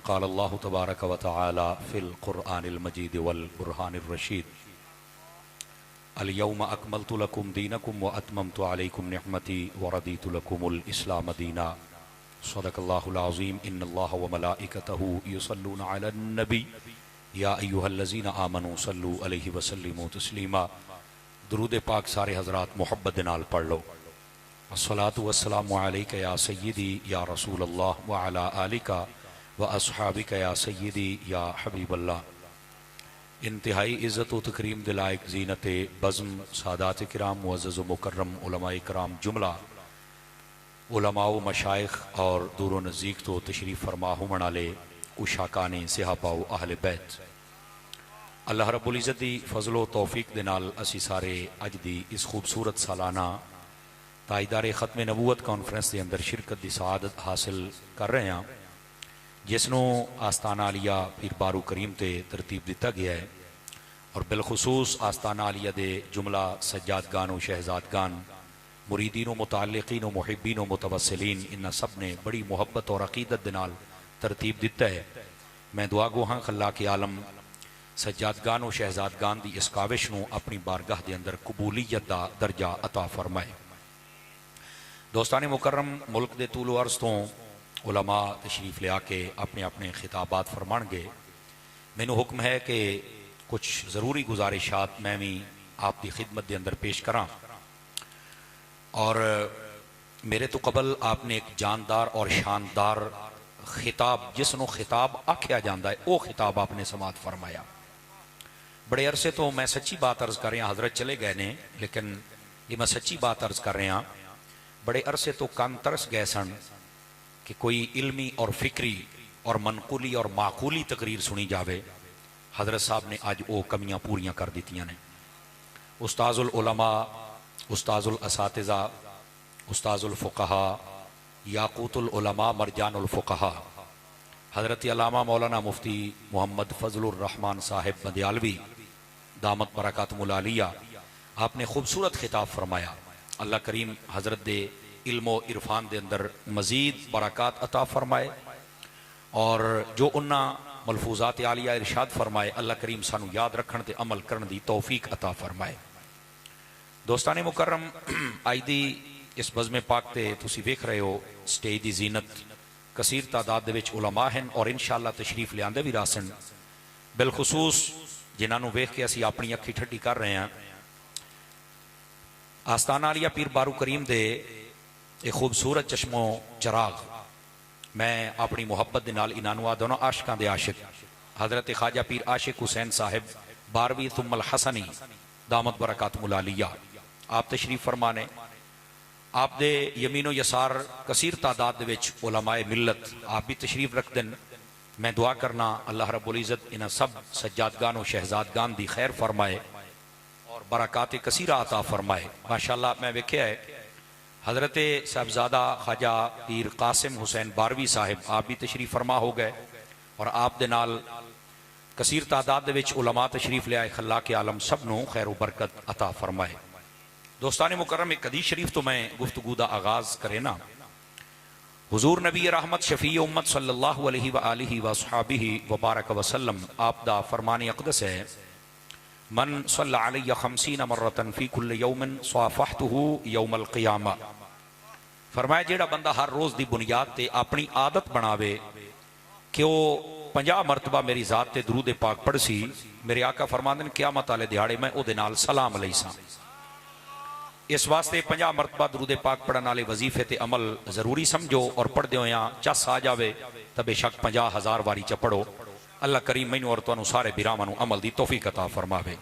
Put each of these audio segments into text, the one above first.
क़ाल अल्लाहु तबारक व तआला फ़िल क़ुरआनिल मजीद वल क़ुरआनिर रशीद अल यौम अकमलतु लकुम दीनकुम व अतममतु अलैकुम निअमती व रदीतु लकुमुल इस्लाम दीना सदक़ल्लाहुल अज़ीम इन्नल्लाह व मलाइकतहु युसल्लूना अलन नबी या अय्युहल्लज़ीना आमनू सल्लू अलैहि व सल्लिमू तस्लीमा। दुरूद पाक सारे हज़रात मुहब्बत दे नाल पढ़ लो। अस्सलातु वस्सलामु अलैका या सय्यदी या रसूल अल्लाह व अला आलिका व अस्हाबिका या सय्यदी या हबीबल्लाह। इंतहाई इज़्ज़त व तकरीम दिलायक ज़ीनत बज़्म सादात किराम मुअज़्ज़ज़ व मुकर्रम उलमाए किराम जुमला उलमा व मशाइख और दूर व नज़दीक तो तशरीफ़ फरमा हुमण आले उशाकाने सहाबा व अहले बैत। अल्लाह रब्बुल इज़्ज़त दी फज़लो तौफीक दे नाल असी सारे अज दी इस खूबसूरत सालाना ताईदारे ख़त्म नबूवत कॉन्फ्रेंस के अंदर शिरकत की सआदत हासिल कर रहे हैं, जिसनों आस्ताना आलिया पीर बारू करीम ते तरतीब दिता गया है। और बिलखुसूस आस्ताना आलिया दे जुमला सज्जादगान व शहजादगान मुरीदीन व मुताल्लिकीन व मुहिब्बीन व मुतवस्सिलीन इन्हां सब ने बड़ी मुहब्बत और अकीदत दे नाल तरतीब दिता है। मैं दुआ गो हाँ अल्लाह के आलम सज्जादगान व शहजादगान की इस काविश नूं अपनी बारगाह के अंदर कबूलीयत का दर्जा अता फरमाए। दोस्तान मुकर्रम मुल्क के तूलो अर्ज तो उलमा तशरीफ़ लिया के अपने अपने खिताबात फरमाएंगे। मैनू हुक्म है कि कुछ ज़रूरी गुजारिशात मैं भी आपकी खिदमत के अंदर पेश करा। और मेरे तो कबल आपने एक जानदार और शानदार खिताब जिसनों खिताब आख्या जाता है वह खिताब आपने समात फरमाया। बड़े अरसे तो मैं सच्ची बात अर्ज कर रहा, हजरत चले गए ने, लेकिन ये मैं सच्ची बात अर्ज कर रहा। बड़े अरसे तो कान तरस गए सन कि कोई इल्मी और फिक्री और मनकूली और माकूली तकरीर सुनी जाए। हजरत साहब ने अज वो कमियां पूरियां कर दी ने। उस्ताजुल उलमा, उस्ताजुल असातिज़ा, उस्ताजुल फ़ुक़हा, याक़ूतुल उलमा, मरजानुल फ़ुक़हा हज़रत अल्लामा मौलाना मुफ्ती मोहम्मद फ़ज़लुर रहमान साहिब बंदियालवी दामत बरकातुहुल आलिया आपने खूबसूरत खिताब फरमाया। अल्लाह करीम हज़रत दे इल्मो इरफान दे अंदर मज़ीद बरक़ात अता फरमाए और जो उन्ना मलफूज़ात आलिया इरशाद फरमाए अल्लाह करीम सानू याद रखण ते अमल करन दी तौफीक अता फरमाए। दोस्ताने मुकर्रम अज दी इस बज़्म पाक ते तुसी वेख रहे हो स्टेज की जीनत कसीर तादाद दे विच उलमा हैं और इंशाअल्लाह तशरीफ लियांदे भी रासन। बिलखुसूस जिन्होंने वेख के असी अपनी अखी ठड्डी कर रहे हैं। आस्ताना आलिया पीर बारू करीम दे एक खूबसूरत चश्मो चराग मैं अपनी मुहब्बत के नाल इनानुआ दोनों आशिकां दे आशिक हज़रत ख्वाजा पीर आशिक हुसैन साहिब बारवी तुम्मल हसनी दामत बरकातुहुल आलिया आप तशरीफ फरमाने। आप दे यमीनो यसार कसीर तादाद दे विच उलमाए मिल्लत आप भी तशरीफ रख दें। मैं दुआ करना अल्लाह रब्बुल इज़्ज़त इन्हां सब सज्जादगान व शहजादगान दी खैर फरमाए और बरक़ात कसीरा अता फरमाए। माशाअल्लाह मैं वेख्या है हज़रत साहबजादा ख्वाजा पीर कासिम हुसैन बारवी साहिब आप भी तशरीफ फरमा हो गए और आप दे नाल कसीर तादाद दे विच उलमा तशरीफ लियाए। अल्लाह के आलम सब नूं खैर व बरकत अता फरमाए। दोस्तान मुकर्रम एक हदीस शरीफ तो मैं गुफ्तगू दा आगाज करे ना। हुजूर नबी रहमत शफी उम्मत सल्लल्लाहु अलैहि व आलिहि व अस्हाबिहि व बारक वसल्लम आप दा फरमान अक़दस है मन सल्ला अलैहि खमसीन मर्रतन फी कुल्ल यौमिन स्वाफहतुहु यौमल क़ियामा। फरमाया जेड़ा बंदा हर रोज़ दी बुनियाद ते अपनी आदत बनावे कि वह 50 मरतबा मेरी ज़ात ते दरूद पाक पढ़ सी, मेरे आका फरमांदे ने क़यामत वाले दिहाड़े मैं उहदे नाल सलाम लई सा। इस वास्ते 50 मरतबा दरूद पाक पढ़ने वाले वजीफे ते अमल जरूरी समझो और पढ़ते होया चस आ जाए तो बेशक 50,000 वारी च पढ़ो। अल्लाह करीम मैनू और तुहानू सारे बिरावां अमल की तौफीक अता फरमावे।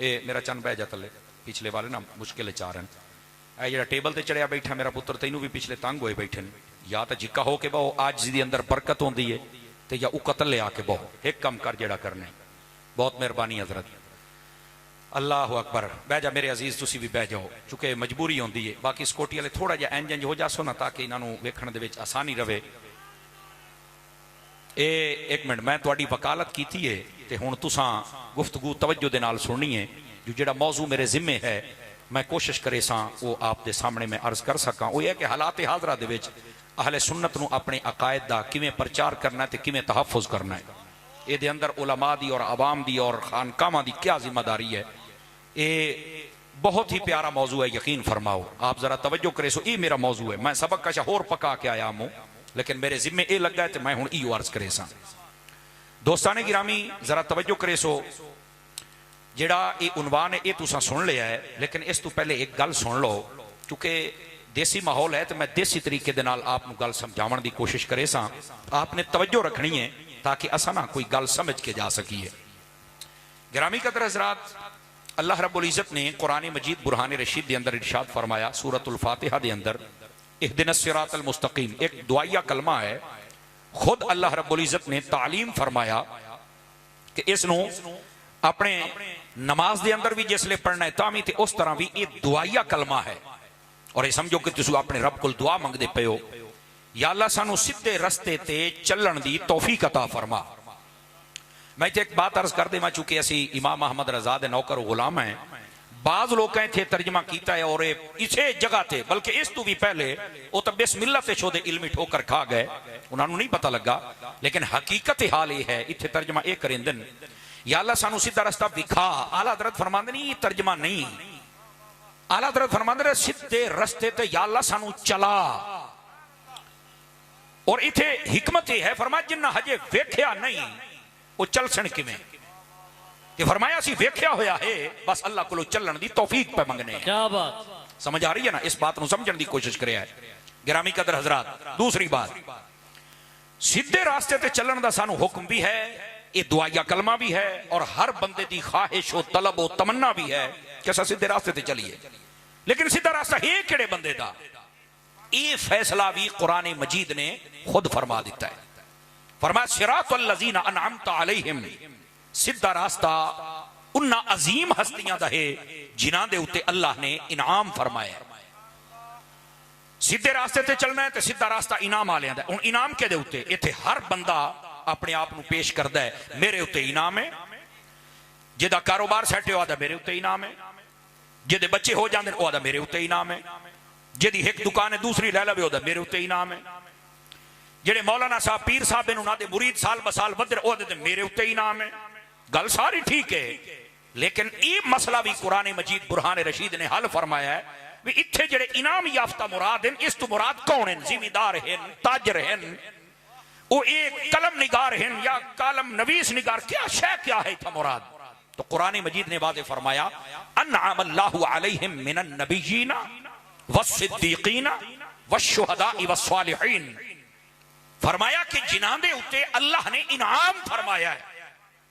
ये मेरा चंद बह जा थले पिछले वाले ना मुश्किल चार हैं। यह जो टेबल से चढ़िया बैठा मेरा पुत्र तेनू भी पिछले तंग होए बैठे ने। या तो जिक्का हो के बहो आज जी अंदर बरकत होंदी है तो या उकतल ले आके बहो एक कम कर जेड़ा करने। बहुत मेहरबानी हजरत। अल्लाह अकबर। बह जा मेरे अजीज तुसी भी बह जाओ चूंकि मजबूरी होंदी है। बाकी स्कोटी वाले थोड़ा जहा इंज इंज हो जासो ना ताकि इन्हों वेखण दे विच आसानी रहे। एक मिनट मैं तुहाडी वकालत की है तो हुण तुसां गुफ्तगू तवज्जो दे नाल सुननी है। जो जेड़ा मौजू मेरे जिम्मे है मैं कोशिश करे सा वो आप दे सामने मैं अर्ज कर सका। वो यह कि हालात हाजरा दे विच अहले सुन्नत नूं अपने अकायद दा किवें प्रचार करना ते किवें तहफ़्फ़ुज़ करना है। ये अंदर उलमा दी और अवाम दी और खानकावां दी क्या जिम्मेदारी है। ये बहुत ही प्यारा मौजू है, यकीन फरमाओ। आप जरा तवज्जो करे सो, ये मेरा मौजू है। मैं सबक का होर पका के आया हूँ, लेकिन मेरे जिम्मे ये लगा है तो मैं हुण इहो अर्ज करे सा। दोस्ताने गिरामी जरा तवज्जो करे सो, जिहड़ा ये उनवान है ये तुसां सुन लिया है, लेकिन इस तो पहले एक गल सुन लो, क्योंकि देसी माहौल है तो मैं देसी तरीके दे नाल आपनूं गल समझाउण दी कोशिश करे सा। आपने तवज्जो रखनी है ताकि असा ना कोई गल समझ के जा सकीए। गिरामी कदर हज़रात, अल्लाह रब्बुल इज़्ज़त ने कुरान मजीद बुरहान रशीद के अंदर इरशाद फरमाया, सूरतुल फातिहा के अंदर इहदिनस सिरातल मुस्तकीम एक दुआया कलमा है। खुद अल्लाह रब्बुल इज़्ज़त ने तालीम फरमाया कि इसनूं अपने नमाज के अंदर भी जिसले पढ़ना है तामी ते उस तरह भी ये दुआया कलमा है। और ये समझो कि तुसीं अपने रब कोल दुआ मंगदे पे हो, या अल्लाह सानू सीधे रस्ते ते चलण दी तौफीक अता फरमा। मैं तो एक बात अर्ज कर देवां, चूंकि असी इमाम अहमद रजा दे नौकर गुलाम हैं, बाज लोग इत्थे तर्जमा किया है और इसे जगह थे, बल्कि इस तू भी पहले वो तो बिस्मिल्लाह ते शोदे इल्मी ठोकर खा गए, उन्होंने नहीं पता लगा। लेकिन हकीकत हाल यह है, इत्थे तर्जमा यह करेंदन, या अल्लाह सानू सीधा रस्ता विखा। आला हज़रत फरमांदे नहीं, तर्जमा नहीं, आला हज़रत फरमांदे सीधे रस्ते ते या अल्लाह सानू चला। और इत्थे हिकमत यह है, फरमाया जिन्ना हजे वेख्या नहीं वो चल सन किवें, कि फरमाया सी वेख्या होया है, बस अल्लाह को चलण दी तौफीक पे मंगने। क्या बात समझ आ रही है ना? इस बात को समझने की कोशिश करे है गिरामी कदर हजरात। दूसरी बात, सीधे रास्ते ते चलण दा सानू हुक्म भी है, ये दुआया कलमा भी है, और हर बंदे दी ख्वाहिश और तलब और तमन्ना भी है कि असां सीधे रास्ते ते चलिए। लेकिन सीधा रास्ता है किहड़े बंदे दा, ये फैसला भी कुरान मजीद ने खुद फरमा दिता है। फरमाया सिरातुल लज़ीना अनअमता अलैहिम, सीधा रास्ता उन्ना अजीम हस्तियां दा है जिन्हां दे उत्ते अल्लाह ने इनाम फरमाया। सीधे रास्ते ते चलना है तो सीधा रास्ता इनाम वालियां दा। हुण इनाम केदे उत्ते? इत्थे हर बंदा अपने आप नूं पेश करदा है, मेरे उत्ते इनाम है, जिहदा कारोबार सैट हो आदा मेरे उत्ते इनाम है, जिहदे बच्चे हो जांदे ने ओदा मेरे उत्ते इनाम है, जिहदी एक दुकान है दूसरी लै लवे ओदा मेरे उत्ते इनाम है, जेड़े मौलाना साहब पीर साहब ने उन्हां दे मुरीद साल बसाल वधर ओदे ते मेरे उत्ते इनाम है। गल सारी ठीक है, लेकिन ये मसला भी कुरान मजीद बुरहान रशीद ने हल फरमाया है भी इत्थे जेड़े इनाम याफ्ता मुराद हैं, इस तो मुराद कौन हैं? जिमीदार हैं, ताजर हैं, वो एक कलम निगार हैं या कलम नवीस निगार, क्या शय क्या है इत्थे मुराद? तो कुरान मजीद ने वादे फरमाया अन्अमल्लाहु अलैहिम मिनन नबिय्यीना वस्सिद्दीकीना वश्शुहदाई वस्सालिहीन। फरमाया कि जिन्हां दे उत्ते अल्लाह ने इनाम फरमाया है,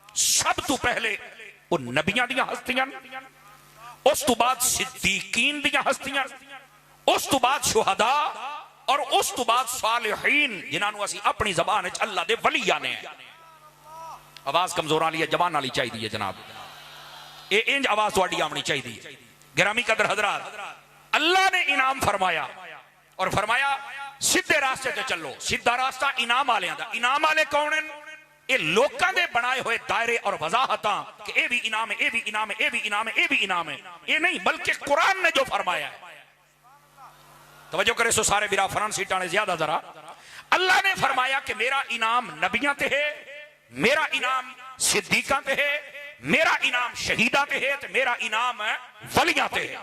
सब तो पहले वो नबियां दियां हस्तियां, उस तो बाद सिद्दीकीन दियां हस्तियां, उस तो बाद शुहदा, और उस तो बाद सालिहीन जिन्हां असीं अपनी जबान च अल्लाह दे वली आने हैं। आवाज कमजोर वाली है, जबान वाली चाहिए जनाब, ये इंज आवाज तुहाडी आनी चाहिए। गिरामी कदर हजरात, अल्लाह ने इनाम फरमाया और फरमाया सीधे रास्ते ते चलो। सीधा रास्ता इनाम वालियां दा। इनाम वाले कौन हैं? ये लोकां दे बनाए हुए दायरे और वजाहतां कि ये भी इनाम है, ये भी इनाम है, ये भी इनाम है, ये भी इनाम है, ये नहीं, बल्कि कुरान ने जो फरमाया है। तवज्जो करे सो सारे बिरा फरन सीटां ने ज्यादा जरा। अल्लाह ने फरमाया कि मेरा इनाम नबियां ते है, मेरा इनाम सिद्दीकां ते है, मेरा इनाम शहीदा ते है, मेरा इनाम वलियां ते है।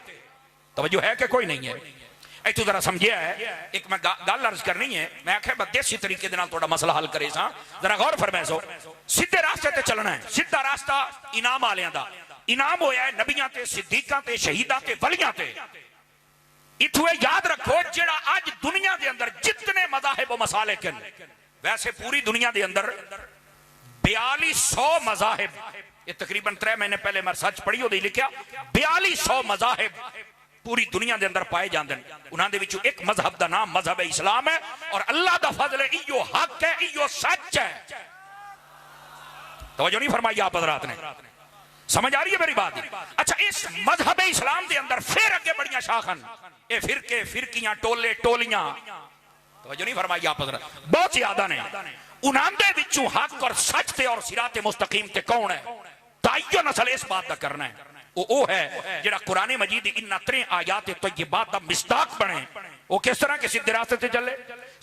तवज्जो है कि कोई नहीं है? इतों जरा समझिया है, एक मैं गल अर्ज करनी है, मैं आख्या देसी तरीके दे नाल थोड़ा मसला हल करे सा, जरा गौर फरमाइसो। सीधे रास्ते ते चलना है, सीधा रास्ता इनाम वालियां दा। इनाम होया है नबियां ते, सिद्दीकां ते, शहीदां ते, वलियां ते। इथों याद रखो, जेड़ा आज दुनिया के अंदर जितने मज़ाहिब व मसालिक हैं, वैसे पूरी दुनिया के अंदर 4200 मज़ाहिब, ये तकरीबन 3 महीने पहले मैं सच पढ़ी होती लिखा 4200 मज़ाहिब पूरी दुनिया के अंदर पाए जाते हैं। उन्होंने विचों एक मजहब का नाम मजहब इस्लाम है, और अल्लाह का फजल है, इयो हक है, इयो सच है। तवज्जो नहीं फरमाई आप हज़रात ने? समझ आ रही है मेरी बात? अच्छा, इस मजहब इस्लाम के अंदर फिर अगे बड़ियां शाखन, ये फिरके, फिरकियां, टोले, टोलियां, तवज्जो नहीं फरमाई आप हज़रात, बहुत ज्यादा ने। उन्होंने विचों हक और सच थे और सिराते मुस्तकीम ते कौन है? ताइयो नस्ल इस बात का करना है, वो है जेड़ा कुरान मजीद इन 3 आयात तय्यबात दा मिस्दाक बने। वो किस तरह के सीधे रास्ते से चले?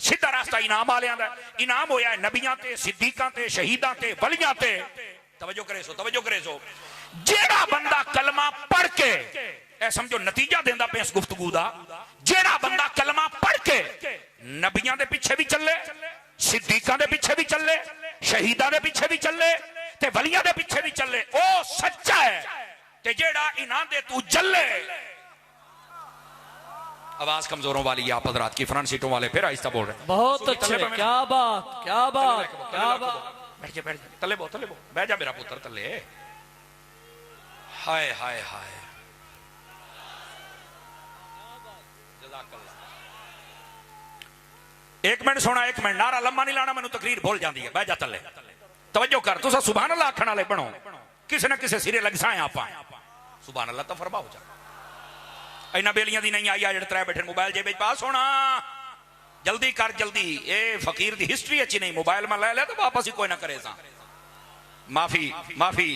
सीधा रास्ता इनाम वालियां दा। इनाम होया नबियां ते, सिद्दीकां ते, शहीदां ते, वलियां ते। तवज्जो करे सो, तवज्जो करे सो। जेड़ा बंदा कलमा पढ़ के, ए समझो नतीजा देंदा पे इस गुफ्तगू दा, जेड़ा बंदा कलमा पढ़ के नबियां दे पिछे भी चले, सिद्दीकां दे पिछे भी चले, शहीदां दे पिछे भी चले ते वलियां दे पिछे भी चले, ओ सच्चा है। ते जेड़ा इन्हां दे तू जले। आवाज कमजोरों वाली है आप हजरात की, फ्रंट सीटों वाले फिर आहिस्ता बोल रहे हैं। बहुत अच्छे, क्या बात, क्या बात, क्या बात। बैठ जा, बैठ जा, तले बो, तले बो, बैठ जा मेरा पुत्र तले। हाय हाय हाय, एक मिनट सोना, एक मिनट, नारा लम्मा नहीं लाना, मैनू तकरीर भूल जाती है। बह जा तले, तवज्जो कर, तुसा सुभान अल्लाह आखण वाले बनो, किसी न किसी सिरे लग साए आप सुभान अल्लाह तो फरमाओ जा। इन्हां बेलियां दी नहीं आई आ जेड़े त्रै बैठे मोबाइल जेब पास होना, जल्दी कर जल्दी। ए फकीर दी हिस्ट्री अच्छी नहीं, मोबाइल में ले लिया तो वापस ही कोई ना करे सा। माफी माफी,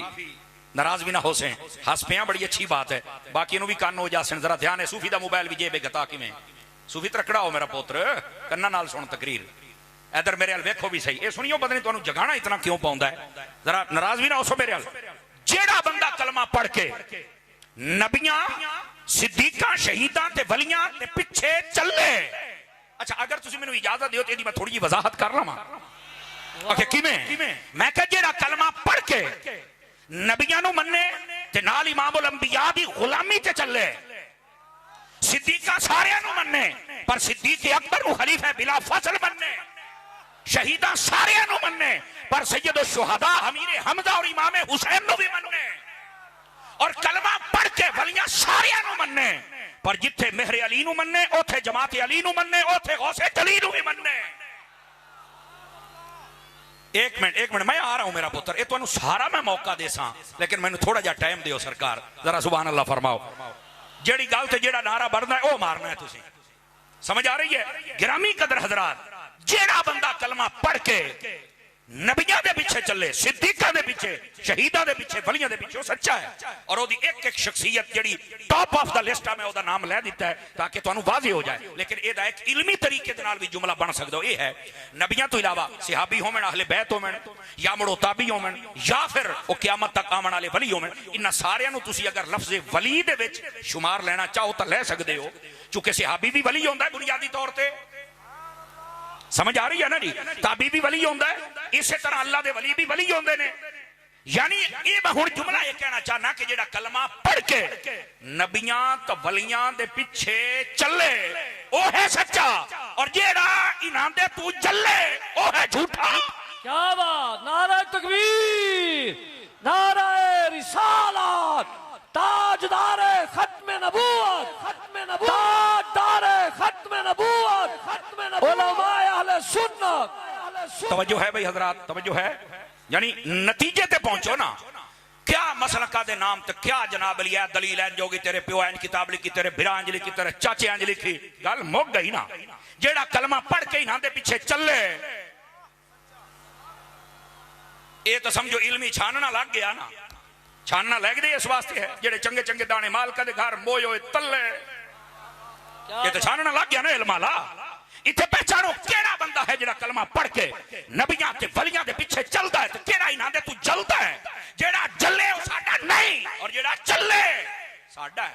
नाराज भी ना हो से, हस पे बड़ी अच्छी बात है, बाकी भी कान हो जासन। जरा ध्यान है, सूफी दा मोबाइल भी जेबे गता किवें, सूफी तरकड़ा हो मेरा पुत्र, कन्ना नाल सुन तकरीर। इधर मेरे हाल वेखो भी सही, ये सुनियो पता नहीं तुहानू जगाना इतना क्यों पाउंदा है, जरा नाराज भी ना हो मेरे हाल। जेड़ा बंदा कलमा पढ़ के नबियां, सिद्दीकां, शहीदां ते वलियां ते पिछे चले। अच्छा अगर तुसी मैनू इजाजत दियो तो मैं थोड़ी जी वजाहत कर लवां। ओके किवें? मैं कह जेड़ा कलमा पढ़ के नबियां नू मन्ने ते नाल इमामुल अंबिया दी गुलामी ते चले, सिद्दीका सारियां नू मन्ने पर सिद्दीक अकबर नू खलीफा बिला फजल मन्ने, शहीदा सारियां नू मन्ने पर सैयद शुहदा अमीर हमजा और इमाम हुसैन नू भी मन्ने, और कलमा पढ़ के वलियां सारियां नू मन्ने पर जिथे मेहर अली नू मन्ने, ओथे जमात अली नू मन्ने, ओथे गौसे जली नू भी मन्ने। एक मिनट मैं आ रहा हूं मेरा पुत्र, ये तुहानू सारा मैं मौका देसा, लेकिन मैनू थोड़ा जा टाइम दियो सरकार, जरा सुभान अल्लाह फरमाओ। जेड़ी गल ते जेड़ा नारा बढ़ना है वो मारना है, तुसी समझ आ रही है? गिरामी कदर हजरात, जेड़ा बंदा कलमा पढ़ के नबियां दे पीछे चले, सिद्दीकां दे पीछे, शहीदां दे पीछे, वलियां दे पीछे, वो सच्चा है। और ओदी एक एक शख्सियत जेड़ी टॉप ऑफ द लिस्ट है, मैं ओदा नाम ले दिता है ताकि तुहानू वाज़ेह हो जाए। लेकिन एदा एक इल्मी तरीके दे नाल भी जुमला बन सकदा हो। ये है नबियां तो इलावा सहाबी होवन, अहले बैत होवन, या मुड़ो ताबी होवन, या फिर वो क़यामत तक आवन वाले वली होवन, इन्हां सारियां नू तुसी अगर लफ्ज़ वली दे विच शुमार लेना चाहो तो ले सकदे हो, क्योंकि सहाबी भी वली होंदा है बुनियादी तौर पे। समझ आ रही है ना जी? ताबी भी वली होंदा है, इसी तरह अल्लाह दे वली भी वली होंदे ने। यानी ये मैं हुण जुमला ये कहना चाहना कि जेड़ा कलमा पढ़ के नबियां तो वलियां दे पीछे चले वो है सच्चा, और जेड़ा इन्हां दे तू चले वो है झूठा। क्या बात, नारा तकबीर, नारा रिसालत, ताजदारे खत्म नबूवत, ताजदारे खत्म नबूवत, उलमाए अहले सुन्नत। तवज्जो है भाई हजरात, तवज्जो है, यानी नतीजे ते पहुंचो ना। क्या मसलका दे नाम ते क्या जनाब लिया दलील है जोगी तेरे प्यो इंज किताब लिखी, तेरे बिरा इंज लिखी, तेरे चाचे इंज लिखी, गल मुक गई ना। जेड़ा कलमा पढ़ के इन्हां दे पीछे चले, ये तो समझो इल्मी छानना लग गया ना। छानना लग गई इस वास्ते है जेड़े चंगे चंगे दाने मालका दे घर मोए होए तले, ये तो छानना लग गया ना इल्माला। इथे पहचानो केड़ा बंदा है जेड़ा कलमा पढ़ के नबियां ते वलियां दे पीछे चलदा है, ते केड़ा इन्हां दे तू जलदा है। जेड़ा जले वो साडा नहीं, और जेड़ा चले साडा है।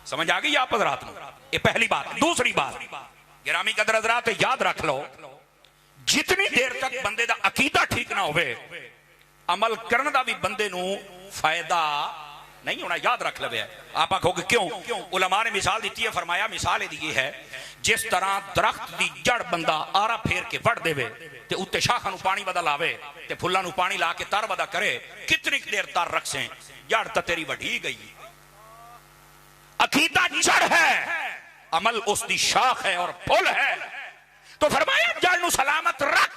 समझ आ गई आप हजरात नू? ये पहली बात। दूसरी बात, गिरामी कदर हजरात याद रख लो, जितनी देर तक बंदे दा अकीदा ठीक ना होवे, अमल करने का भी बंदे नू फायदा नहीं होना। याद रख लवे। आप आखोगे क्यों? उलमा ने मिसाल दी है, फरमाया मिसाल ये है जिस तरह दरख्त की जड़ बंदा आरा फेर के वड़ देवे ते उत्ते शाखा नू पानी वदा लावे ते फुल्लां नू पानी ला के तर वदा करे, कितनी देर तर रख से जड़ तो तेरी वढ़ी गई। अकीदा जड़ है, अमल उसकी शाख है और फुल है। तो फरमाया जड़ नू सलामत रख।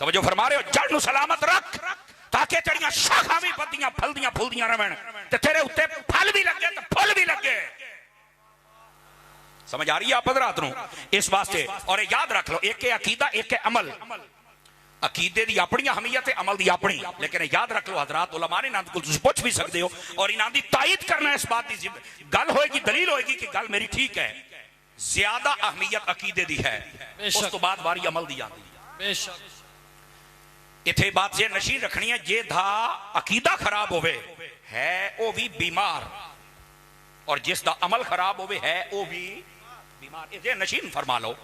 तवज्जो फरमा रहे हो? जड़ नू सलामत रख ताकि तेरियां शाखा भी पत्तियां फलदियां फुलदियां रहन ते तेरे उत्ते फल भी लगे ते फुल भी लगे। समझ आ रही है आप हजरात नू? इस वास्ते और याद रख लो, एक है अकीदा, एक है अमल। अकीदे दी अपनी अहमियत है, अमल दी अपनी। लेकिन याद रख लो हजरात, उलमा ने इन्हां कोल तुसीं पुछ भी सकते हो और इन्हां दी तायद करना इस बात की गल होएगी, दलील होएगी कि गल मेरी ठीक है। ज्यादा अहमियत अकीदे दी है, उस तो बाद वारी अमल दी आती है। बेशक इथे बात ये नशीन रखनी है, जे दा अकीदा खराब होवे है वो भी बीमार, और जिस दा अमल खराब होवे है वो भी बीमार। ये नशीन फरमा लो।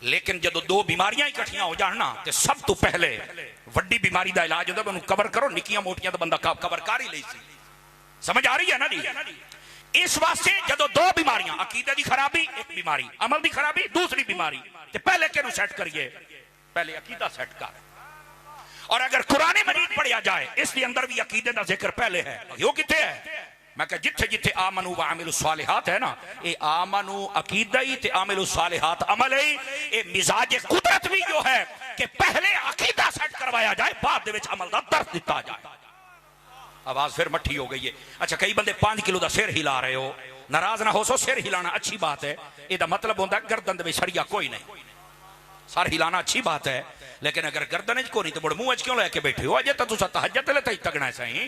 लेकिन जो दो बीमारियां इकट्ठियां हो जान ना, तो सब तो पहले वड्डी बीमारी का इलाज होता है कवर करो, निक्कियां मोटियां तो बंदा कवर कर ही ली सी। समझ आ रही है ना जी? इस वास्ते जो दो बीमारियां, अकीदे की खराबी एक बीमारी, अमल की खराबी दूसरी बीमारी, तो पहले किहनू सेट करिए? पहले अकीदा सेट कर। और अगर कुरान मजीद पढ़िया जाए, इसके अंदर भी अकीदे का जिक्र पहले है। यो किथे है? मैं कहा जिथे जिथे आमनु व आमिलु सालिहात है ना, ये आमनु अकीदा ही ते आमिलु सालिहात अमल ही। ये मिजाज कुदरत भी जो है कि पहले अकीदा सेट करवाया जाए, बाद दे विच अमल दा दर्द दिता जाए। आवाज फिर मट्ठी हो गई है। अच्छा, कई बंदे 5 किलो का सिर हिला रहे हो, नाराज ना हो सो, सिर हिलाना अच्छी बात है। यदा मतलब होता है गर्दन दे विच सरिया कोई नहीं, सर हिलाना अच्छी बात है, लेकिन अगर गर्दन को नहीं तो मुड़ मुंह क्यों लेके बैठे हो? अजे तो तुसा तहज्जुद ले तई तगना है सही,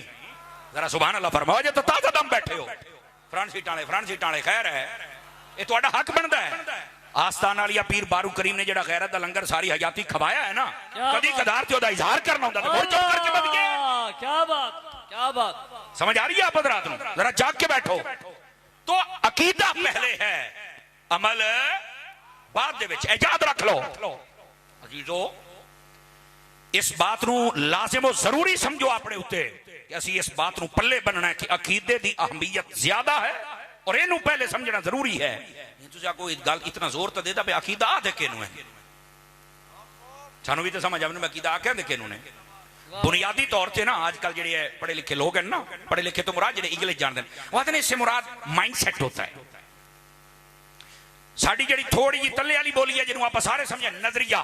जरा सुभान अल्लाह फरमाओ। अजे तो ताजा दम बैठे हो, फ्रंट सीट वाले। खैर है, ये तुम्हारा हक बनता है। आस्थान वाली पीर बारू करीम ने जेड़ा गैरत दा लंगर सारी हयाती खवाया है ना, कदी कदार ते ओदा इजहार करना होंदा, तो चुप करके बच गए। क्या बात, क्या बात। समझ आ रही है आप हज़रात नूं? जरा जाग के बैठो। तो अकीदा पहले है, अमल बाद दे विच। इजाद रख लो अजीजो, इस बात नूं लाजिम जरूरी समझो अपने उत्ते कि असी इस बात नूं पल्ले बनना है कि अकीदे दी अहमियत ज्यादा है, और इनू पहले समझना जरूरी है। कोई गल इतना जोर तो देता पे अकीदा आदे किनू है, सानू भी तो समझ आवे अकीदा आखे किनू ने। बुनियादी तौर से ना आजकल जेडे पढ़े लिखे लोग हैं ना, पढ़े लिखे तो मुराद जेडे इंग्लिश जानते हैं, वो आते हैं इससे मुराद माइंड सेट होता है। साड़ी जेडी थोड़ी जी तले वाली बोली है, जिन्होंने आप सारे समझे नजरिया,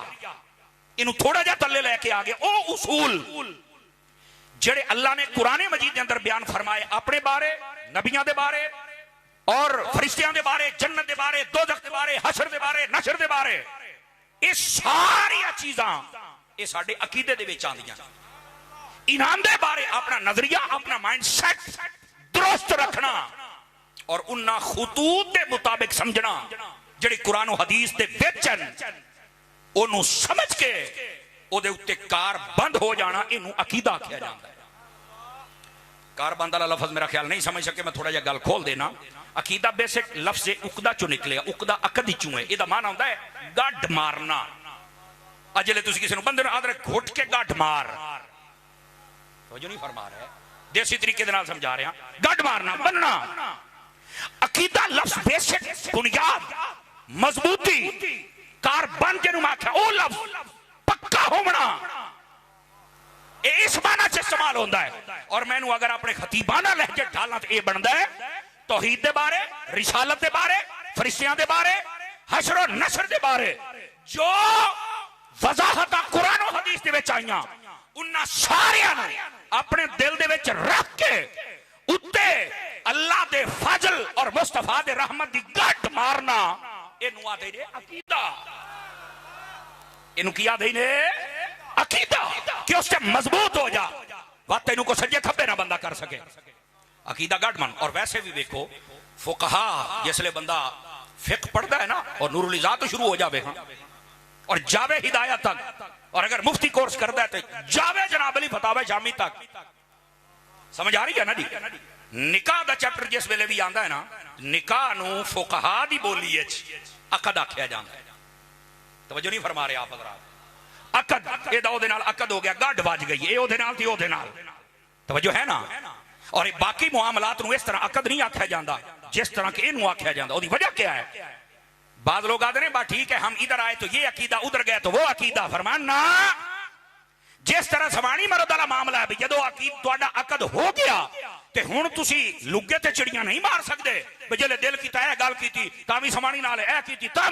इनू थोड़ा जा तले लैके आ गए। ओ उसूल जेडे अल्लाह ने कुरान मजीद के अंदर बयान फरमाए अपने बारे, नबियां दे बारे और फरिश्तियां दे बारे, जन्नत दे बारे, दोज़ख दे बारे, हशर दे बारे, नशर दे बारे, ये सारी चीजां ये साडे अकीदे दे विच आंदियां। इनाम दे बारे अपना नजरिया, अपना माइंड सेट दुरुस्त रखना और उन्ना खुतूत के मुताबिक समझना जेडे कुरान और हदीस दे विच हन, ओनू समझ के ओदे उत्ते कार बंद हो जाना, इनू अकीदा आख्या जाता है। कार बंद वाला लफ्ज मेरा ख्याल नहीं समझ सके, मैं थोड़ा जा गल खोल देना। अकीदा बेसिक लफ्ज उकदा चो निकले, उकदा अकद चू है। इहदा माना होता है गड्ढ मारना। अजले तुसी किसी बंदे आदर घुट के गड्ढ मार, तो जो नहीं फरमा रहे, देसी तरीके दे नाल समझा रहे हैं, गड्ढ मारना बनना। अकीदा लफ्ज बेसिक बुनियाद मजबूती कार बन जिन्होंने आख्या ओ लफ्ज पक्का होना, इस माना च इस्तेमाल होता है। और मैनू अगर अपने खतीबाना लहजे ढालना तो यह बनता है तौहीद दे बारे, रिसालत दे बारे, फरिश्तियां दे बारे, हशर और नशर दे बारे जो वजाहत कुरान और हदीस दे विच आईयां, उन्हां सारियां नूं अपने दिल दे विच रख के उत्ते अल्लाह दे फजल और मुस्तफा दे रहमत दी गड्ढ मारना, इनू आदे ने अकीदा। इनू किया दे ने अकीदा कि उससे मजबूत हो जा, बात तेनू को सज्जे खब्बे ना बंदा कर सके। अकीदा गढ़मन। और वैसे भी देखो फुकहा जिसले बंदा फिक पढ़ता है ना, और नूरुल इज़ात शुरू हो जावे हाँ, और जावे हिदायत तक, और अगर मुफ्ती कोर्स करता है तो जावे जनाब अली फतावा शामी तक। समझ आ रही है ना जी? निकाह दा चैप्टर जिस वेले भी आंदा है ना, निकाह नू फुकहा दी बोली अकद आख्या जाता है। तवज्जो नहीं फरमा रहे आप हज़रात? अकद एदा ओदे नाल अकद हो गया, गड्ढ बज गई, ए ओदे नाल ते ओदे नाल। तवज्जो है ना? और ये बाकी मुआमलात नू इस तरह अकद नहीं आख्या जाता जिस तरह के इनू आख्या जाता। ओदी वजह क्या है? बाद लोग आते हैं बा ठीक है हम इधर आए तो ये अकीदा, उधर गए तो वो अकीदा। फरमान ना, जिस तरह सवाणी मरद वाला मामला है, जो तुहाडा अकद हो गया ते हुण तुसी लुगे ते चिड़ियां नहीं मार सकते। जिले दिल कीता है गल कीती तां समाणी नाल ऐ कीती तां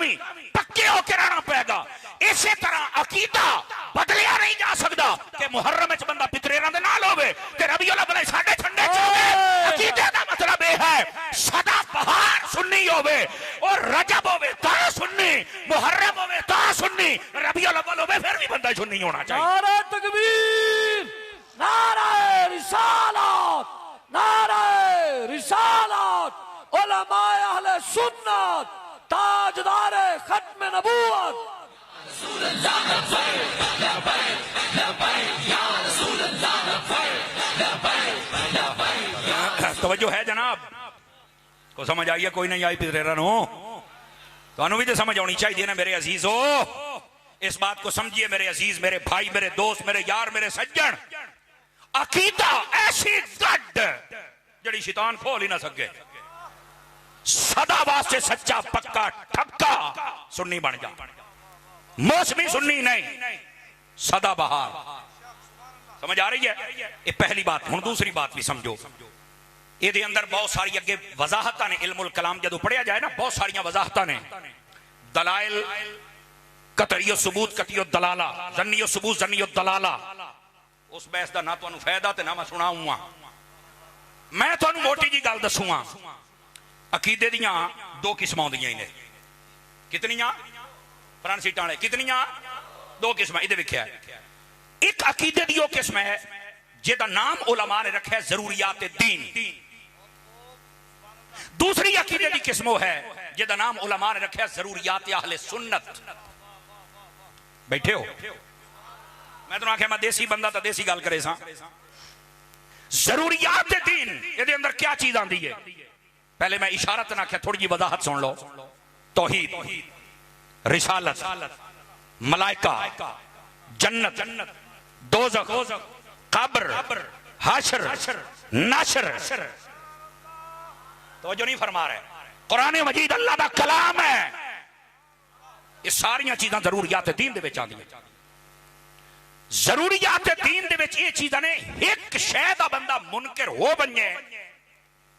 पक्के होके रहना पेगा। इसी तरह अकीदा बदलिया नहीं जा सकता कि मुहर्रम विच बंदा पितरेरां दे नाल होवे ते रबीउल अव्वल साडे ठंडे च होवे। अकीदे दा मतलब यह है सदा बहार सुन्नी होवे और रजब होवे तां सुन्नी, मुहर्रम होवे तां सुन्नी, रबीउल अव्वल होवे फिर भी बंदा सुन्नी होना चाहिए। नारे तकबीर, नारे रिसालत, नारे रिसालत, उलमाए अहले सुन्नत ताजदार खत्म नबूवत। तवज्जो है जनाब को समझ आई है कोई नहीं आई पितरेरन हो तो भी तो समझ आनी चाहिए ना मेरे अजीज हो। इस बात को समझिए मेरे अजीज, मेरे भाई, मेरे दोस्त, मेरे यार, मेरे सज्जन, अकीदा ऐसी गड्ढ जड़ी शैतान खोल ही ना सके। सदा वास्ते सच्चा पक्का ठक्का सुन्नी बन जा, मौसमी सुन्नी नहीं, सदा बहार। समझ आ रही है? ये पहली बात। हुण दूसरी बात भी समझो। ये अंदर बहुत सारी अगे वजाहत ने, इल्मुल कलाम जदों पढ़िया जाए ना, बहुत सारिया वजाहत ने। दलाइल कतईयो सबूत कतईयो दलाला, जन्नियो सबूत जन्नियो दलाला। उस बहस का ना तुहानू फायदा ते ना मैं सुनाऊंगा। मैं तुहानू मोटी जी गल दसूंगा। अकीदे दियां दो किस्मां होंदियां ने। कितनियां? फ्रंट सीटां वाले कितनियां? दो किस्मां। इहदे विख्या एक अकीदे दी ओह किस्म है जिहदा नाम उलमा ने रखा है जरूरियात दीन। दूसरी अकीदे की किस्म है जिहदा नाम उलमा ने रखा है जरूरियात अहले सुन्नत। बैठे हो? मैं तुहानू आख्या मैं देसी बंदा तो देसी गल करे सा। जरूरियात दीन इहदे अंदर क्या चीज आंदी है? पहले मैं इशारत ना आख्या, थोड़ी जी वजाहत सुन लो। तौहीद, रिसालत, मलाइका, जन्नत, दोज़ख, कब्र, हश्र, नश्र। तो जो नहीं फरमा रहे, कुरान मजीद अल्लाह का कलाम है। ये सारिया चीज़ां जरूरियात दीन दे विच आंदियां। जरूरियात दीन दे विच ये चीज़ां ने, एक शै दा बंदा मुनकर हो बने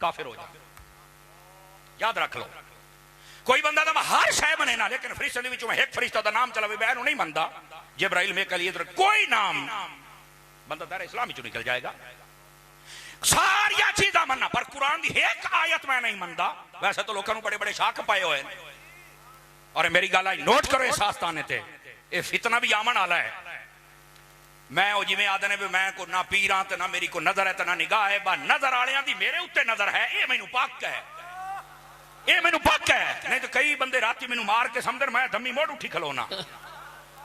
काफिर हो जाए। याद रख लो। कोई बंदा तो हर शय बने ना, लेकिन फरिश्ते दे विचों एक फरिश्ता दा नाम चला मैं नहीं मनदा, जिब्राइल मीकाईल इधर कोई नाम, बंदा दायरे इस्लाम चो निकल जाएगा। सारिया चीज़ां मनना, पर कुरान की एक आयत मैं नहीं मनदा। वैसे तो लोगों को बड़े बड़े शक पाए हुए हैं। और मेरी गल आई नोट करो, इस आस्थाने ते ये फितना भी आमन वाला है। मैं वो जिवें आदे ने भी मैं को ना पीर हाँ, ना मेरी को नजर है, तो ना निगाह है। बा नजर वालियां दी मेरे उत्ते नजर है, ये मैनू पक्क है, ये मैनू पक्क है। नहीं तो कई बंदे राती मैनू मार के समझ मैं धम्मी मोड़ उठी खलोना।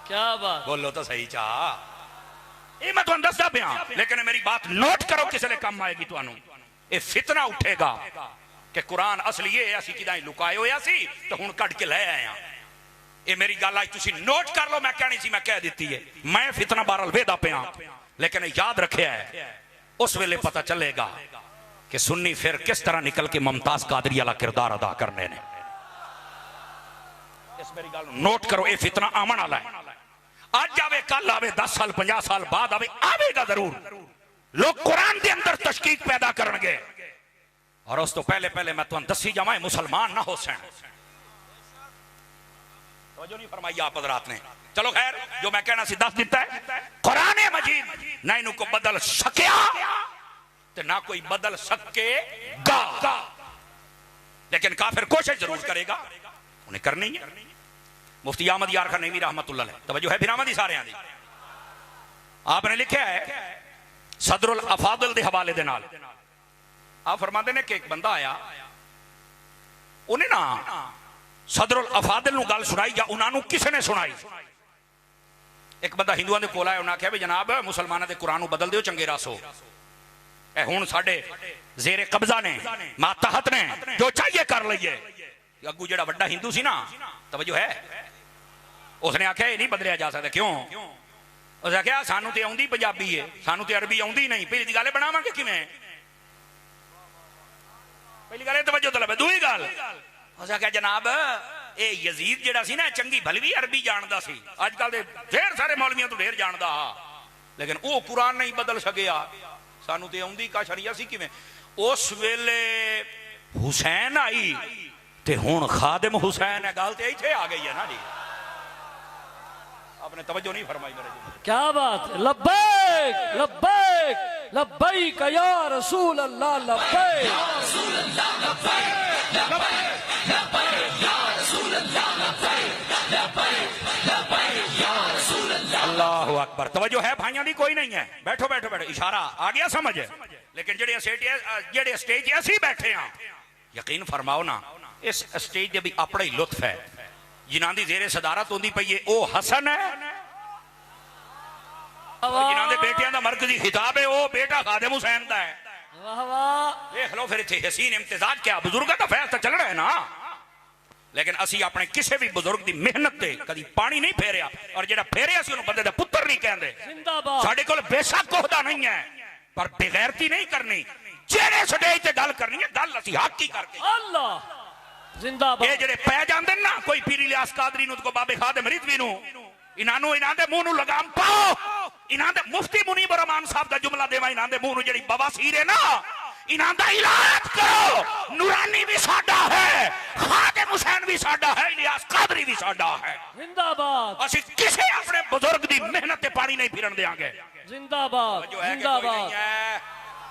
क्या बात? बोलो तो सही चा। ये मैं तुहानू दसदा पिया, लेकिन मेरी बात नोट करो, किसले काम आएगी तुहानू। ये फितना उठेगा कि कुरान असली ये असी किदां लुकाए होया सी तो हुण कढ के ले आए हैं। ये मेरी गल आई तुसी नोट कर लो। मैं कहनी सी मैं कह दी है। मैं फितना बहरहाल वेदा पिया, लेकिन याद रखे है उस वेले पता चलेगा कि सुन्नी फिर किस तरह निकल के मुमताज कादरी वाला किरदार अदा करने ने। इस मेरी गल नोट करो। ये फितना आमन वाला है। आज आवे, कल आवे, 10 साल 50 साल बाद आवे, आवेगा जरूर। लोग कुरान के अंदर तशकीक पैदा करेंगे। और उस तो पहले पहले मैं तुहानू दसी जावां, मुसलमान ना हो सैन। जो नहीं फरमाई आप हज़रात ने। चलो खैर, जो मैं कहना सी दस दिता है। कुरान मजीद ना इनू को बदल सकिया ते ना कोई बदल सकेगा, लेकिन काफिर कोशिश जरूर करेगा, उन्हें करनी है। मुफ्ती अहमद यार खान नईमी रहमतुल्लाह अलैह, तवज्जो है फिरामा दी सारे दी। आपने लिखा है सदरुल अफादिल दे हवाले दे नाल, आप फरमाते ने कि एक बंदा आया, उन्हें ना सदरुल अफादिल नूं गल सुनाई, या उन्होंने किसी ने सुनाई। एक बंदा हिंदुओं के कोल आया, उन्हें आख्या भी जनाब मुसलमानों के कुरान बदल दिओ, चंगे रस हो। हुण साडे जेरे कब्जा ने, मातहत ने, जो चाहिए कर लीए। अगू जिहड़ा वड्डा हिंदू सी ना, तवज्जो है, उसने आख्या ये नहीं बदलिया जा सकता। क्यों? उसने आख्या सानू तो आउंदी पंजाबी है, सानू तो अरबी आउंदी नहीं, पहली गल बनावांगे किवें? पहली गल तवज्जो तलब है। दूई गल उसने आख्या जनाब ये यजीद जिहड़ा सी ना, चंगी भली भी अरबी जानदा सी, अजकल दे ढेर सारे मौलवियां तो ढेर जानदा हा, लेकिन वो कुरान नहीं बदल सकिया। सानू तो आउंदी का शरिया सी किवें? उस वेले हुसैन आई ते हुण खादिम हुसैन है। गल तो इत्थे आ गई है ना जी। आपने तवज्जो नहीं फरमाई मेरे जी। क्या बात? लब्बैक लब्बैक लब्बैक या रसूल अल्लाह, लब्बैक या रसूल अल्लाह, लब्बैक लब्बैक लब्बैक या रसूल अल्लाह, लब्बैक लब्बैक लब्बैक या रसूल अल्लाह। अल्लाहु अकबर। तवज्जो है भाइयों दी? कोई नहीं है? बैठो बैठो बैठो, इशारा आ गया समझ। लेकिन जेड़े स्टेज ऐसी बैठे हैं, यकीन फरमाओ ना, इस स्टेज दे भी अपना ही लुत्फ है। जिन्हां दी जेरे सदारत होंदी पई है वो हसन है, और जिन्हां दे बेटियां दा मरकजी खिताब है वो बेटा खादिम हुसैन दा है। वाह वाह, देख लो फिर इत्थे हसीन इम्तिजाज क्या, बुजुर्गां दा फैल तां चलना है ना। लेकिन असी अपने किसी भी बुजुर्ग की मेहनत से कभी पानी नहीं फेरिया, और जेड़ा फेरिया सी उन्होंने बंदे दा पुत्र नहीं कहंदे। जिंदाबाद। साडे कोल बेशक ओहदा नहीं है, पर बेगैरती नहीं करनी। जेड़े स्टेज ते गल करनी है गल असी हक ही करके। अल्लाह जिंदाबाद। ये जेड़े पै जांदे ना कोई पीर इलियास कादरी नु, को बाबे खादिम रिजवी नु, इन्हां दे मुंह नु लगाम पाओ। इन्हां दे मुफ्ती मुनीब रहमान साहब दा जुमला देवा, इन्हां दे मुंह नु जेड़ी बवासीर है ना, इन्हां दा इलाज करो। नूरानी भी साडा है, खादिम हुसैन भी साडा है, इलियास कादरी भी साडा है। जिंदाबाद असी किसी अपने बुजुर्ग दी मेहनत ते पानी नहीं फिरन देंगे। जिंदाबाद जो है कि कोई नहीं है।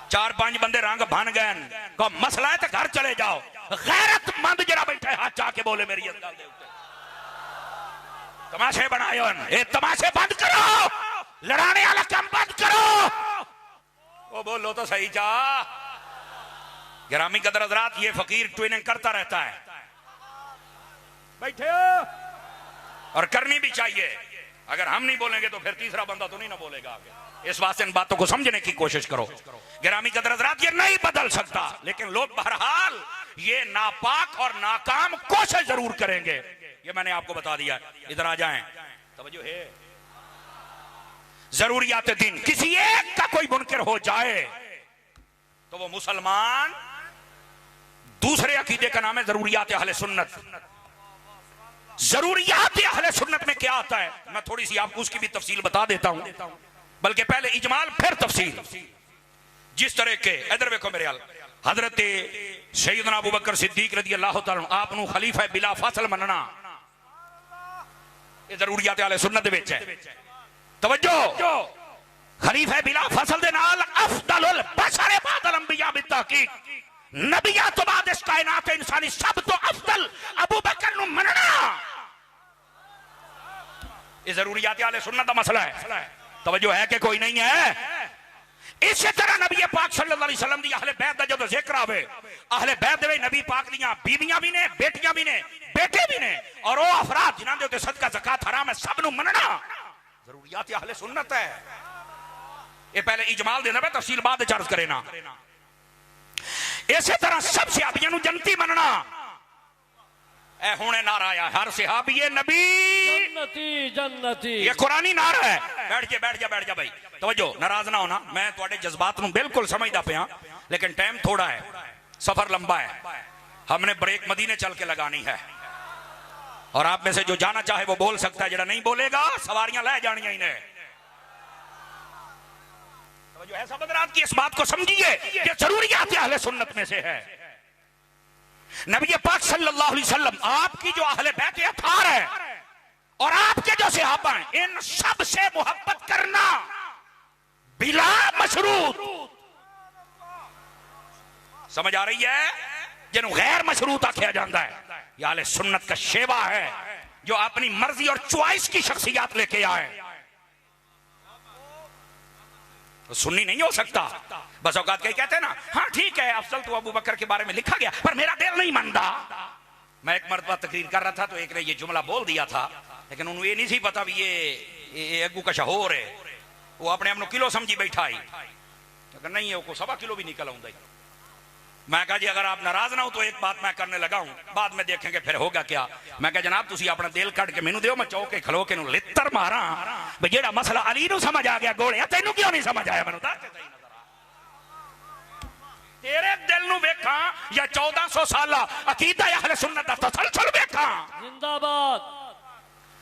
4-5 बंदे रंग बन गए, को मसला है तो घर चले जाओ। गैरतमंद जरा बैठा है हाथ चाके बोले मेरी इस गल दे उत्ते तमाशे बनायो, ये तमाशे बंद करो, लड़ाने वाला काम बंद करो। वो बोलो तो सही जा। गिरामी कदर हज़रात, ये फकीर ट्विनिंग करता रहता है, बैठे हो, और करनी भी चाहिए। अगर हम नहीं बोलेंगे तो फिर तीसरा बंदा तो नहीं ना बोलेगा आगे। इस वास्ते इन बातों को समझने की कोशिश करो। गिरामी कदर हज़रात, ये नहीं बदल सकता, लेकिन लोग बहरहाल ये नापाक और नाकाम कोशिश जरूर करेंगे। ये मैंने आपको बता दिया। इधर आ जाएं, तवज्जो है। जरूरियात दीन किसी एक का कोई मुनकर हो जाए तो वो मुसलमान दूसरे अकीदे का नाम है जरूरियात अहले सुन्नत। जरूरियात अहले सुन्नत में क्या आता है, मैं थोड़ी सी आपको उसकी भी तफसील बता देता हूं, बल्कि पहले इजमाल फिर तफसील। जिस तरह के इधर देखो मेरे हाल, हजरत सैयदना अबू बकर सिद्दीक रज़ी अल्लाह तआला अन्हु आप नु खलीफा बिला फसल मनना, ये जरूरियात अहले सुन्नत विच है। तवज्जो, खलीफा बिला फसल दे नाल अफदलुल बशर बादल अंबिया बितहकीक, नबिया तो बाद इस कायनात इंसानी सब तो अफदल अबू बकर नु मनना, ये जरूरियात अहले सुन्नत का मसला है। तवज्जो है कि कोई नहीं है। इसी तरह नबी पाक सल्लल्लाहु अलैहि वसल्लम दी अहले बैत दा जो जिक्र आवे, अहले बैत दे नबी पाक दियां बीवियां भी ने, बेटियां भी ने, बेटे भी ने, और वो अफराद जिन्हां दे उत्ते सदका ज़कात हराम है, सब नु मनना जरूरियात अहले सुन्नत है। ये पहले इजमाल देना पे तफसील बाद विच अर्ज करे ना। इसी तरह सब सहाबियां नु जन्नती मनना, ए हुणे नारा आया, हर सहाबी नबी जन्नती जन्नती, ये कुरानी नारा है। बैठ जा भाई, तवज्जो, नाराज ना होना, मैं तुम्हारे जज्बात नु बिल्कुल समझदा पिया, लेकिन टाइम थोड़ा है, सफर लंबा है, हमने ब्रेक मदीने चल के लगानी है। और आप में से जो जाना चाहे वो बोल सकता है, जरा नहीं बोलेगा सवारियां ले जानियां इन्हें। तवज्जो है सब हज़रात की, इस बात को समझिए कि जरूरियात अहले सुन्नत में से है। नबी पाक सल्लल्लाहु अलैहि वसल्लम आपकी जो अहले बैत अतार है और आपके जो सहाबा हैं, इन सब से मोहब्बत करना बिला मशरूत, समझ आ रही है, जिन्हों गैर मशरूत आख्या जाता है, यह अहले सुन्नत का शेवा है, जो अपनी मर्जी और चॉइस की शख्सियत लेके आए। तो सुन्नी नहीं हो सकता। बस औकात कहीं कहते हैं ना, हाँ ठीक है अफजल तो अबू बकर के बारे में लिखा गया, पर मेरा दिल नहीं मानता। मैं एक मरतबा तकरीर कर रहा था तो एक ने ये जुमला बोल दिया था, लेकिन उन्हें ये नहीं सी पता भी ये अगू का शहोर है। वो अपने आप किलो समझी बैठा ही, अगर नहीं है वो 1.25 किलो भी निकल आऊंगा। मैं कहा जी अगर आप नाराज ना हो तो एक बात मैं करने लगा हूं, बाद में देखेंगे फिर होगा क्या। मैं कहा जनाब तुसी अपना दिल कट के मैनू दियो, मैं चौके खलो के लित्तर मारा भाई, जेड़ा मसला अली नू समझ आ गया गोले तेनू क्यों नहीं समझ आया, मैनू दस तेरे दिल नू वेखा या 1400 साल अकीदा अहले सुन्नत दा तसलसल वेखा। जिंदाबाद।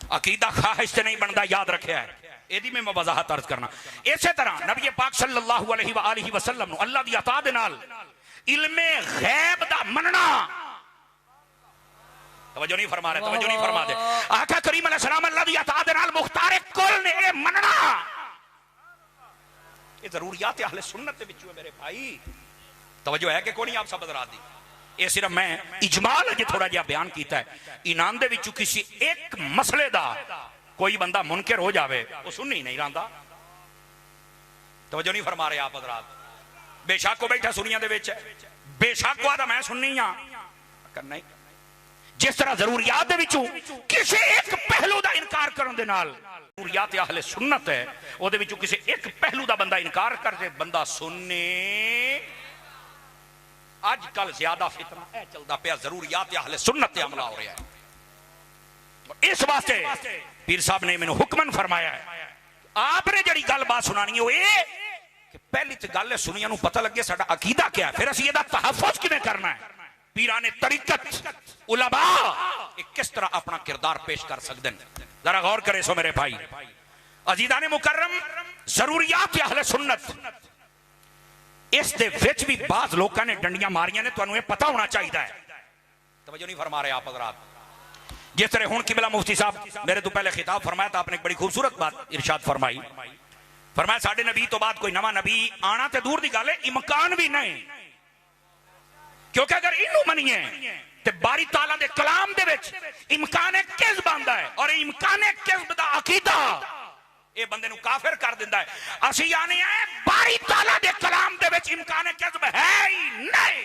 अकीदा ख्वाहिश से नहीं बनता, याद रखे है, एदी में मैं वजाहत अर्ज करना। इसी तरह नबी पाक सल्लल्लाहु अलैहि वसल्लम नु अल्लाह दी अता दे नाल इल्मे गैब दा मनना, तवज्जो नहीं फरमा रहे, तवज्जो नहीं फरमा दे। आका करीम अलैहि सलाम अल्लाह दी अता दे नाल मुख्तार कुल ने ए मनना, ये जरूरियात अहले सुन्नत दे विच है मेरे भाई। तवज्जो है कि कोई नहीं आप सब हज़रात दी, ये सिर्फ मैं इजमाल अजे थोड़ा जिहा बयान किया है। इनाम दे विचों किसी एक मसले दा कोई बंदा मुनकर हो जावे वो सुन्नी नहीं रहा। तवज्जो नहीं फरमा रहे आप हज़रात। बेशक को बैठा सुनिया दे विच, बेशक को आदा मैं सुन्नी हां, नहीं जिस तरह जरूरियात दे विचों किसी एक पहलू का इनकार करने दे नाल जरूरियात अहले सुन्नत है ਉਹਦੇ ਵਿੱਚੋਂ किसी एक पहलू का बंदा इनकार कर दे बंदा सुन्नी अजकल ज्यादा फितना यह चलता पाया जरूरियात अहले सुन्नत ते हमला हो रहा है इस वास्ते पीर साहब ने मैंने हुक्मन फरमाया है आपने जड़ी गल बात सुनानी है वो ये कि पहली तो गल है सुनिया नूं पता लगे साडा अकीदा क्या है फिर असीं इहदा तहफ्फुज़ किवें करना है पीराने तरीकत उलमा किस तरह अपना किरदार पेश कर सकते हैं जरा गौर करे सो मेरे भाई अजीदाने मुकर्रम जरूरियात अहले सुन्नत इस दे विच भी बाज़ लोगों ने डंडियां मारियां ने तुहानूं ये पता होना चाहिए है तवज्जो नहीं फरमा रहे आप हज़रात जिस तरह हुण किबला मुफ्ती साहब मेरे तो पहले खिताब फरमाया था आपने एक बड़ी खूबसूरत बात इरशाद फरमाई फरमाया साडे नबी तो बाद कोई नवा नबी आना तो दूर की गल है इम्कान भी नहीं क्योंकि अगर इनू मनीए तो बारी ताला दे कलाम दे विच इम्कान किज़्ब आंदा है और इम्कान किज़्ब दा अकीदा ये बंदे नू काफिर कर दिंदा है असीं आने हैं बारी ताला दे कलाम दे विच इम्कान किज़्ब है ही नहीं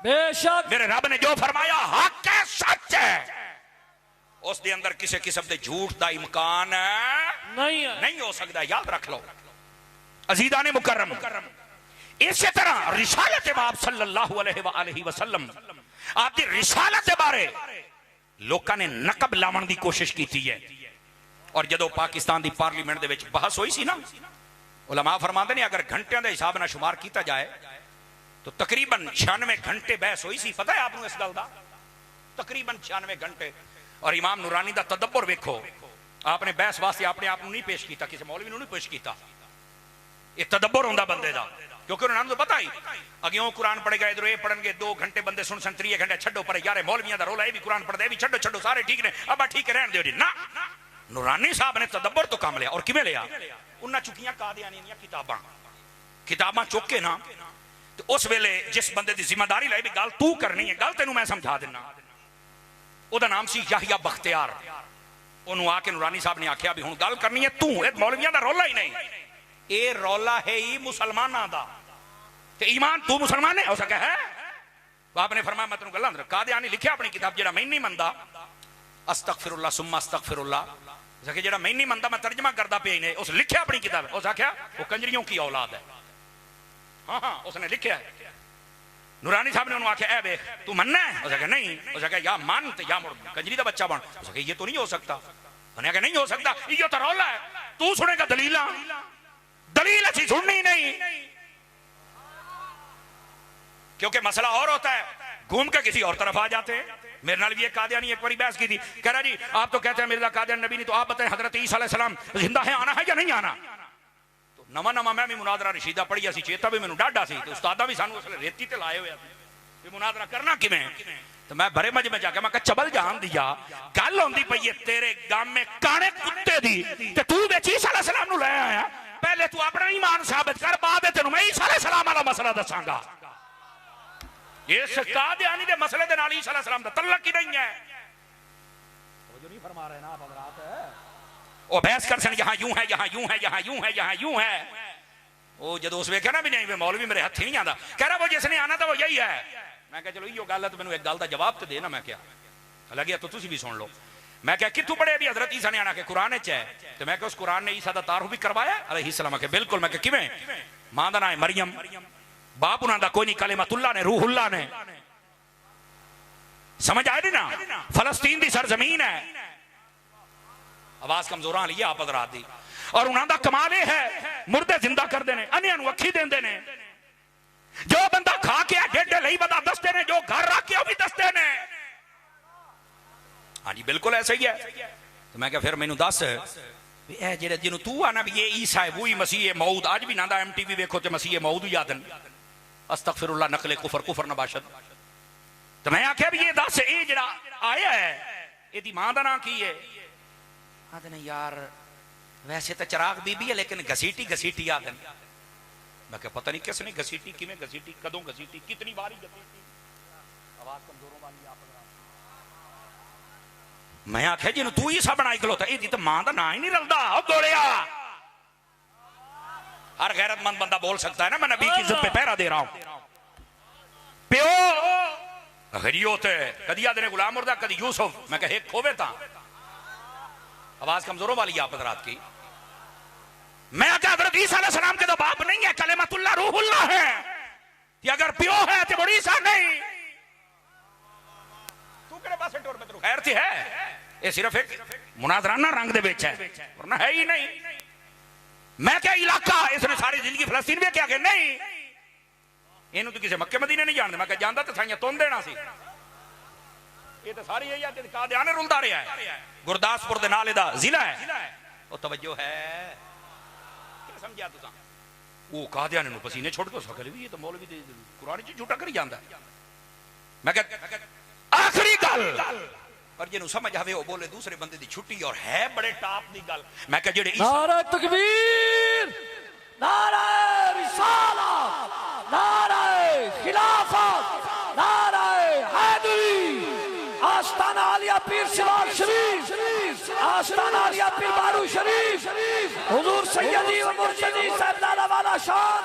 बेशक मेरे रब ने जो फरमाया हक है सच है उस दे अंदर किसी किस्म के झूठ का इम्कान नहीं हो सकता याद रख लो अजीदाने मुकर्रम इसी तरह रिसालत बाब सल्लल्लाहु अलैहि वसल्लम आपकी रिसालत के बारे लोगों ने नकब लावन की कोशिश की है और जदों पाकिस्तान की पार्लीमेंट दे विच बहस हुई सी ना उलमा फरमाते ने अगर घंटिया के हिसाब नाल शुमार किया जाए तो तकरीबन 96 घंटे बहस हुई सी पता है आपको इस गल का तकरीबन 96 घंटे और इमाम नूरानी का तदब्बर वेखो आपने बहस वास्ते अपने आप नहीं पेश किया किसी मौलवी नहीं पेश किया ये तदब्बर होंदा बंदे का क्योंकि उन्होंने तो पता ही अगे कुरान पढ़ेगा इधर ये पढ़ेंगे 2 घंटे बंदे सुन सन 3 घंटे छड्डो पर यार मौलवियां दा रोला ये भी कुरान पढ़दे भी छड्डो छड्डो सारे ठीक ने अब ठीक है रहन दियो जी ना नूरानी साहब ने तदब्बर तो काम लिया और किवें लिया उन्हां चुकियां कादियानी दी किताबां चुक के ना तो उस वेले जिस बंदे की जिम्मेदारी लाई भी गल तू करनी है गल तेनू मैं समझा देना ਉਹਦਾ नाम सी याहिया बख्तियार ਉਹਨੂੰ आके नूरानी साहब ने आख्या भी हुण गल करनी है तू ਇਹ मौलवियां दा रौला ही नहीं ये रौला है ही मुसलमानां दा ते ईमान तू मुसलमान है हो सके है आपने फरमाया मैं तेनू गल्लां कादियानी लिखिया अपनी किताब जेड़ा मैं नहीं मनदा अस्तगफिरुल्लाह सुम्मा अस्तगफिरुल्लाह सके जेड़ा मैं नहीं मनदा मैं तर्जमा करदा पे ने उस लिखिया अपनी किताब उस आख्या वो कंजरियों की औलाद है हाँ हाँ उसने लिखिया है नूरानी साहब ने उन्होंने आख्या ए देख तू मनना है उसने नहीं उसने या मान तो या मुड़ कंजरी का बच्चा बन उसने ये तो नहीं हो सकता उन्हें कहा नहीं हो सकता ये तो रौला है तू सुनेगा दलीला दलील अच्छी सुननी नहीं क्योंकि मसला और होता है घूम के किसी और तरफ आ जाते हैं मेरे नाल भी एक कादियानी एक बारी बहस की थी कह रहा जी आप तो कहते हैं मिर्जा कादियान नबी नहीं तो आप बताएं हजरत ईसा अलैहि सलाम जिंदा है आना है या नहीं आना नवा नवा मैं भी मुनादरा रशीदा पढ़ी सी चेता भी मैंने डाढ़ा सी तो उस्तादा भी सानू उसले रेती ते लाए हुए भी मुनादरा करना किवें तो मैं भरे मज में जाके मैं चबल जान दिया गल होंदी पई है तेरे गांव में काने कुत्ते दी ते तू विच ईसा अलैहि सलाम नु ले आया पहले तू अपना ईमान साबित कर बाद में तेनू मैं ईसा अलैहि सलाम वाला मसला दसांगा इस कादियानी दे मसले दे नाल ईसा अलैहि सलाम दा तल्लक ही नहीं है वो जो नहीं फरमा रहे ना हजरात वो बहस कर सन यहाँ यूं है यहाँ यूं है यहाँ यूं है यहाँ यूं है वो जो उस वेख्या ना भी नहीं मौलवी मेरे हथ नहीं आता कह रहा वो जिसने आना था वो यही है मैं क्या चलो यो गल है तो मैंने एक गल का जवाब तो देना मैं क्या लगे तो तुम भी सुन लो मैं क्या कितों पढ़े भी हजरत ईसा ने आना के कुरान च है तो मैं उस कुरान ने ईसा का तारुफ भी करवाया अलैहिस्सलाम के बिल्कुल मैं किवें मां का नाम है मरियम बाप उन्होंने कोई नहीं कलिमतुल्लाह ने रूहुल्लाह ने समझ आए ना फलस्तीन की सरजमीन है आवाज कमजोर आ ली आप हजरात दी और उन्होंने कमाल यह है मुर्दे जिंदा करते हैं अन्या अखी देंगे ने जो बंदा खा के डेडे लई बता दसते ने जो घर रख के भी दसते ने हाँ जी बिल्कुल ऐसा ही है तो मैं क्या फिर मैनू दस जेड़े जिन्हों तू आना भी ये ईसा है वही मसीह मऊद आज भी ना MTV वेखो तो मसीह मऊद ही याद अस्तगफिरुल्लाह नकले कुफर कुफर नबाशत तो मैं आख्या भी ये दस ये जड़ा आया है ये मां का नाम की है आते ने यार वैसे तो चिराग बीबी है लेकिन घसीटी घसीटी आते मैं क्या पता नहीं किसने घसीटी किमें घसीटी कदों घसीटी कितनी बारी घसीटी आवाज कमजोरों वाली आप मैं आख्या जिन्हों तू ही सा बनाई खलोता ये तो मां का नाम ही नहीं रलदा गोलिया हर गैरतमंद बंदा बोल सकता है ना मैं नबी की इज्जत पे पहरा दे रहा हूं प्यो गरियो ते कदी आदने गुलाम मुर्दा कदी यूसुफ, मैं कहा एक खोवे था। आवाज कमजोरों वाली आप हजरात की। मैं क्या हजरत ईसा अलैहिस्सलाम के तो बाप नहीं है, कलेमतुल्लाह रूहुल्लाह है, कि अगर प्यो है तो बड़ी ईसा नहीं। तू केड़े पासे टोर पे खैर थी है, ये सिर्फ एक मुनाजराना रंग दे विच है, वरना है ही नहीं। मैं क्या इलाका इसने सारी जिंदगी फलस्तीन में क्या के नहीं, इन्हों तो किसी मक्के मदीने नहीं जानते। मैं क्या जानता तो साइयां तुम देना सी, ये तो सारी यही है कादियाने रुलदा रहा है। गुरदासपुर दे नाले दा जिला है, वो तवज्जो है क्या समझा तुसा? वो कादियाने नु पसीने छोड़ दो सकल भी, ये तो मौलवी दे कुरान च झूठा करी जांदा। मैं क्या आखिरी गल पर जिन्हों समझ आवे वो बोले दूसरे बंदे दी छुट्टी, और है बड़े टॉप दी गल। मैं क्या जेड़े नारा तकबीर, नारा रिसालत, नारा खिलाफत, नारा हैदरी, आस्ताना आलिया पीर सिवाग शरीफ, आस्ताना आलिया पीर बारू शरीफ, हुजूर सैयदी व मुर्शिदी साहब लाला वाला शान,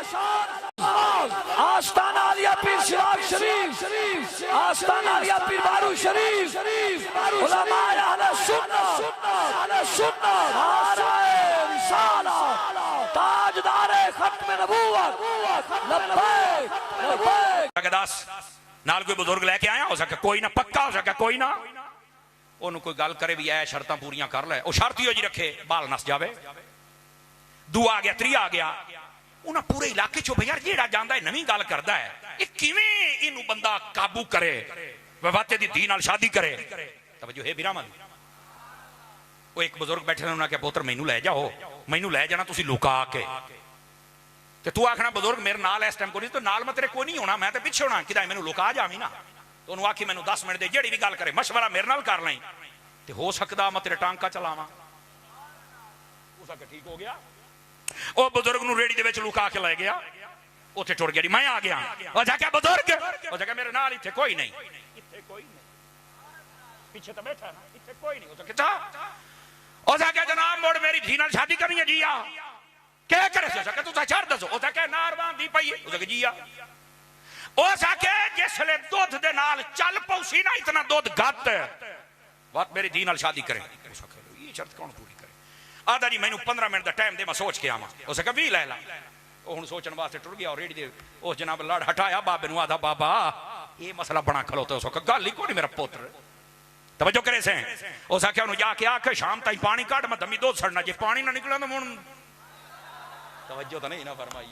आस्ताना आलिया पीर सिवाग शरीफ, आस्ताना आलिया पीर बारू शरीफ, उलमाए अहले सुन्नत, नारा रिसालत, ताजदारे खत्म नबूवत, लब्बैक लब्बैक। नाल कोई बुजुर्ग लेके आया हो सके कोई ना, पक्का हो सके कोई ना, ओनू कोई गल करे भी ऐ शर्तां पूरियां कर ले, ओ शर्त ही रखे बाल नस जावे। दूआ आ गया, त्रीआ आ गया, उन्हें पूरे इलाके चो भैया जेड़ा जानदा है नवी गल करदा है, ये किवें इनू बंदा काबू करे, ववाते दी धी नाल शादी करे। तवज्जो है बिरामन। वो एक बुजुर्ग बैठे ने, उन्होंने कहा पुत्र मैनू लै जाओ, मैनू लै जाना तुसी लुका के, ते तू आखना बुजुर्ग मेरे नाल इस टाइम कोई, तो नाल मैं तेरे कोई नहीं होना, मैं तो पिछे होना, कि मैनू लुका जावी ना। तो उन्होंने आखी मैनू 10 मिनट दे, जेड़ी भी गल करे मशवरा मेरे नाल कर लाई, तो हो सकता मैं तेरे टांका चलावा। ठीक हो गया। वो बुजुर्ग नू रेड़ी दे विच लुका के लै गया, उत्थे टुर गया, मैं आ गया। ओ जाके बुजुर्ग, ओ जाके मेरे नाल इत्थे कोई नहीं, इत्थे कोई नहीं, पीछे तो बैठा ना, इत्थे कोई नहीं। ओ किथा, ओ जाके जनाब मोड़ मेरी धी नाल शादी करनी है जिया, क्या करे से सके तू छड़ दसो। ओ जाके नार बांधी पई, ओ जाके जिया। ओ जाके जिसले दूध दे नाल चल पौसी ना, इतना दूध गत बात मेरी धी नाल शादी करे, ये शर्त कौन पूरी करे? आधा जी मैनू 15 मिनट का टाइम दे, मैं सोच के आवा। उस कहा 20 लै ला। हुण सोचने वास्ते टुर गया, और रेड़ी दे उस जनाब लड़ हटाया बाबे नू, आधा बाबा ये मसला बना खलोता। उस गल ही कोई मेरा पुत्र, तवज्जो करे से। उस आख्या उन्होंने जाके आख शाम ताई पानी काट, मैं दमी दूध सड़ना, जे पानी ना निकला तो मुण तवज्जो तो नहीं ना फरमाई।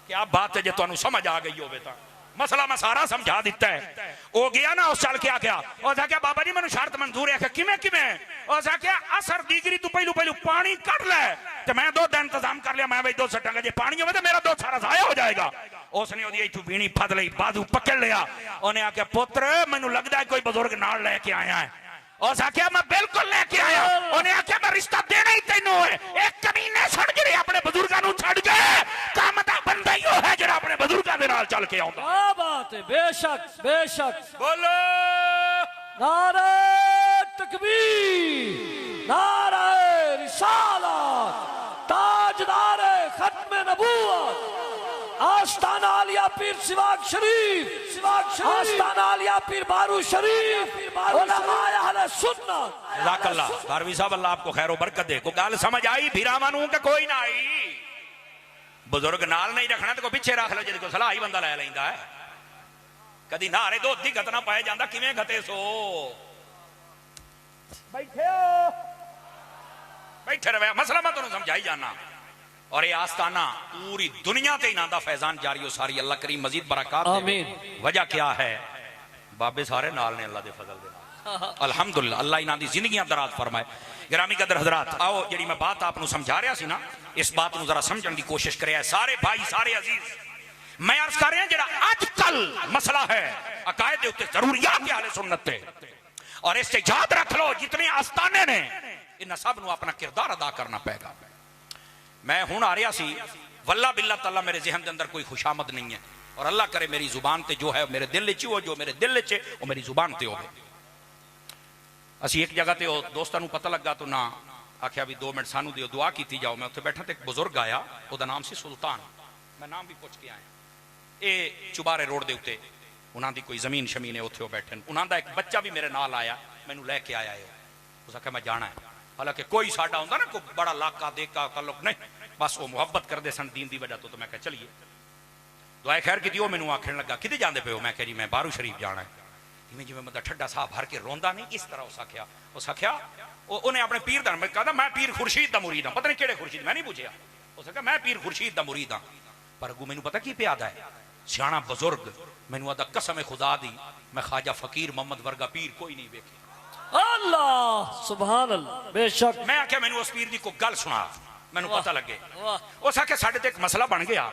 क्या बात है, जे तुहानू समझ आ गई होवे तां मसला मैं सारा समझा दिता है। वो गया ना, उस चल के आ गया, उस आख्या बाबा जी मैनू शर्त मंजूर है। किवें किवें? उस आख्या असर दीगरी तू पहलू पहलू पानी कट ले, ते मैं दूध का इंतजाम कर लिया, मैं बई दूध सटांगा, जे पानी होवे तो मेरा दूध सारा जाया हो जाएगा। उसने ओदी इत्थों बीणी फद लई, बाजू पकड़ लिया, उन्हें आख्या पुत्र मैनू लगदा है कोई बुजुर्ग नाल लेके आया है। उस आख्या मैं बिल्कुल लेके आया। उन्हें आख्या मैं रिश्ता देना ही तैनू है, एक कमीने छड़ जिहड़े अपने बुजुर्गां नू छड़ गए, काम दा बंदा ही है जिहड़ा अपने बुजुर्गां दे नाल चल के आउंदा। क्या बात है, बेशक बेशक। बोलो नारा तकबीर, नारा रिसालत, ताजदार खत्म नबूवत, आस्ताना आलिया पीर सिवाग शरीफ, आस्ताना आलिया पीर बारू शरीफ, उलमाए अहले सुन्नत। जज़ाकल्लाह बारवी साहब, अल्लाह आपको खैर बरकत दे। को गल समझ आई भीरावानू के कोई ना आई? बुजुर्ग नाल नहीं रखना तो को पीछे रख लो, जिहदे को सलाह ही बंदा लै लैंदा है। कदी नारे दूध दी गत ना पाए जांदा, किवें गते सो बैठे बैठे रहे। मसला मैं तुहानू समझाई जाना। और ये आस्ताना पूरी दुनिया ते इन्हां दा फैजान जारी हो सारी। अल्लाह करीम मजीद बरकत दे। आमीन। वजह क्या है? बाबे सारे नाल ने अल्लाह दे फजल दे नाल, अल्हम्दुलिल्लाह। अल्लाह इन्हां दी जिंदगियां दराज फरमाए। गिरामी कदर हजरात, आओ जिहड़ी मैं बात आपनू समझा रहा सी ना, इस बात नू जरा समझण दी कोशिश करिए सारे भाई सारे अजीज। मैं अर्ज कर रहा जिहड़ा अजकल मसला है अकायद दे उत्ते जरूरियात के आले सुन्नत ते, और इससे याद रख लो जितने आस्ताने ने इन सब नू अपना किरदार अदा करना पेगा। मैं हुण आ रहा सी, वल्ला बिल्ला तल्ला मेरे जहन के अंदर कोई खुशामद नहीं है, और अल्लाह करे मेरी जुबान ते जो है मेरे दिल च हो, जो मेरे दिल च वो मेरी जुबान ते हो। असी एक जगह ते दोस्तां नू पता लगा तो ना आख्या भी 2 मिनट सानू दिओ, दुआ कीती जाओ। मैं उत्थे बैठा तो एक बुजुर्ग आया, उसका नाम सी सुल्तान, मैं नाम भी पुछ के आया। ये चुबारे रोड के उत्ते उन्होंने कोई जमीन शमीन है उत्थे बैठे उन्होंने एक बच्चा भी मेरे नाल आया मैनू लैके आया है उस आख्या मैं जाना है हालांकि कोई साडा होंदा ना कोई बड़ा लाका देका ताल्लुक नहीं बस वो मुहब्बत करते सन दीन की वजह तो मैं क्या चलिए दुआए खैर की वो मैनू आखन लगा किते जाते पे हो मैं कह जी मैं बारू शरीफ जाना है जिमें जिमें मतलब ठड्डा साह भर के रोंदा नहीं इस तरह उस आख्या उन्हें अपने पीर का मैं कहता मैं पीर खुर्शीद का मुरीद हाँ पता नहीं किहड़े खुर्शीद मैं नहीं पूछया उस आख्या मैं पीर खुर्शीद का मुरीद हाँ पर अगू मैनू पता की प्यादा है सियाणा बुजुर्ग मैनू आदा कसम खुदा दी मैं ख्वाजा फकीर मोहम्मद वर्गा पीर कोई नहीं वेखे अल्लाह सुभान अल्लाह बेशक मैं आख्या मैनू उस पीर की कोई गल सुना मैनू पता लगे उस आख्या साडे ते एक मसला बन गया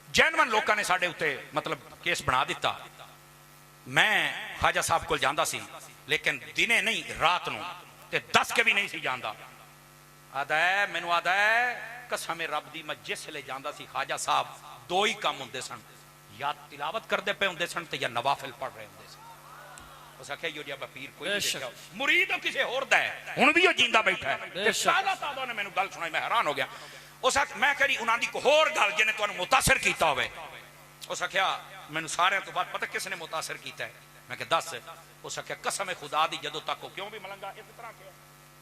जैनवन लोगों ने साडे उत्ते मतलब केस बना दिता मैं ख्वाजा साहब को जांदा सी लेकिन दिने नहीं रात नूं ते 10 के भी नहीं सी जांदा आदा है मैनू आदा है कसम रब दी मैं जिसले जांदा सी ख्वाजा साहब दो ही काम हुंदे सन या तिलावत करते पे हुंदे सन ते या नवाफिल पढ़ रहे हुंदे सन उस आख्या यो जिहा पीर कोई नहीं देखा मुरीद तो किसी होर दा है हुण भी वो जिंदा बैठा है ते सादा सादा ने मैनू गल सुनाई मैं हैरान हो गया उस मैं कह उन्होंने को होर गल जिन्हें तुहानू मुतासर किया होवे उस आख्या मैनू सारे तो बाद पता किसने मुतासर किया है मैं कहा दस उस आख्या कसम खुदा दी जदों तक क्यों भी मलंगा इस तरह के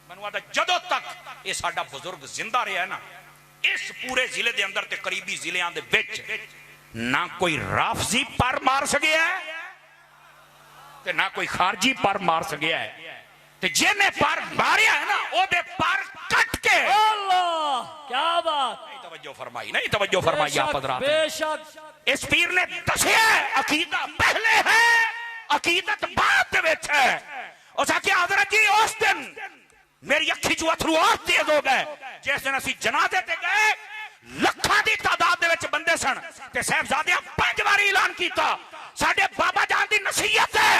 मैनू आदा जदों तक ये साडा बुजुर्ग जिंदा रहा है ना इस पूरे जिले के अंदर ते करीबी जिलियां दे विच ना कोई राफजी पर मार सकिया है ते ना कोई खारजी पर मार सकिया है ते जिन्हें पर मारिया है ना ओदे पर कट के अल्लाह क्या बात तवज्जो फरमाई नहीं तवज्जो फरमाई आप हज़रात बेशक इस पीर ने दसिया अकीदा पहले है अकीदत बाद विच है उस आख्या हज़रत जी उस दिन मेरी अखी चो अथरू और तेज हो गए जिस दिन असीं जनाजे ते गए लखां दी तादाद दे विच बंदे सन ते साहिबजादियां 5 बारी ऐलान कीता साडे बाबा जान दी नसीहत है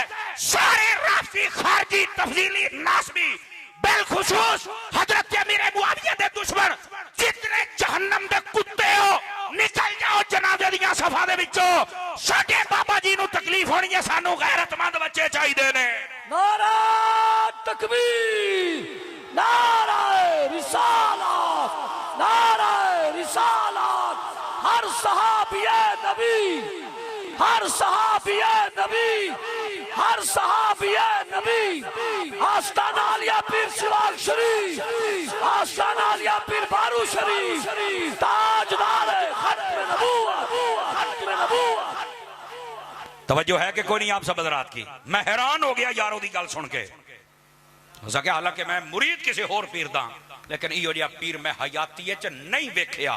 सारे राफी खारजी तफजीली नासबी बिलखुसूस हजरत अमीर मुआविया दे दुश्मन जितने जहन्नम दे कुत्ते हो निकल जाओ जनाजे दियां सफा दे विचों साडे बाबा जी नू तकलीफ होनी है सानू गैरतमंद बच्चे चाहिए ने नारा तकबीर नारा रिसालत नारा रिसालत हर सहाबिये नबी हर सहाबिये नबी हर सहाबिये नबी आस्ताना आलिया पीर सिवाग शरीफ आस्ताना आलिया पीर बारू शरीफ ताजदार खत्म नबूवत तवज्जो है कि कोई नहीं आप सब हज़रात की मैं हैरान हो गया यारों की गल सुन के हालांकि मैं मुरीद किसी होर पीर दा लेकिन इहो जिहा पीर मैं हयाती च नहीं वेखिया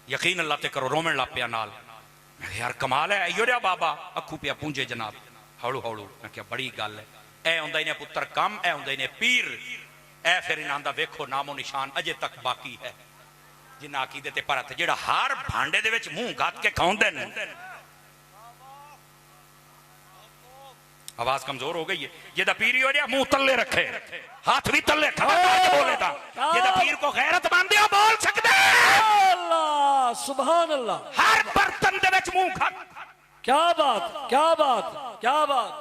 यकीन अल्लाह ते करो रोमन ला पिया नाल मैं यार कमाल है इहो जिहा बाबा अखू पिया पूंजे जनाब हौलू हौलू मैं क्या बड़ी गल है ए हुंदा इने पुत्र कम ए हुंदा इने पीर ए फिर इन्हां दा वेखो नामो निशान अजे तक बाकी है जिन्ना अकीदे ते परत जेड़ा हर भांडे दे विच मुंह गत के खाउंदे ने आवाज कमजोर हो गई है ये पीर हो रहा मुंह तल्ले रखे हाथ भी तल्ले बोले ये पीर को गैरत मानते हो बोल सकते अल्लाह सुभान अल्लाह हर बर्तन दे विच मुंह खा क्या बात क्या बात क्या बात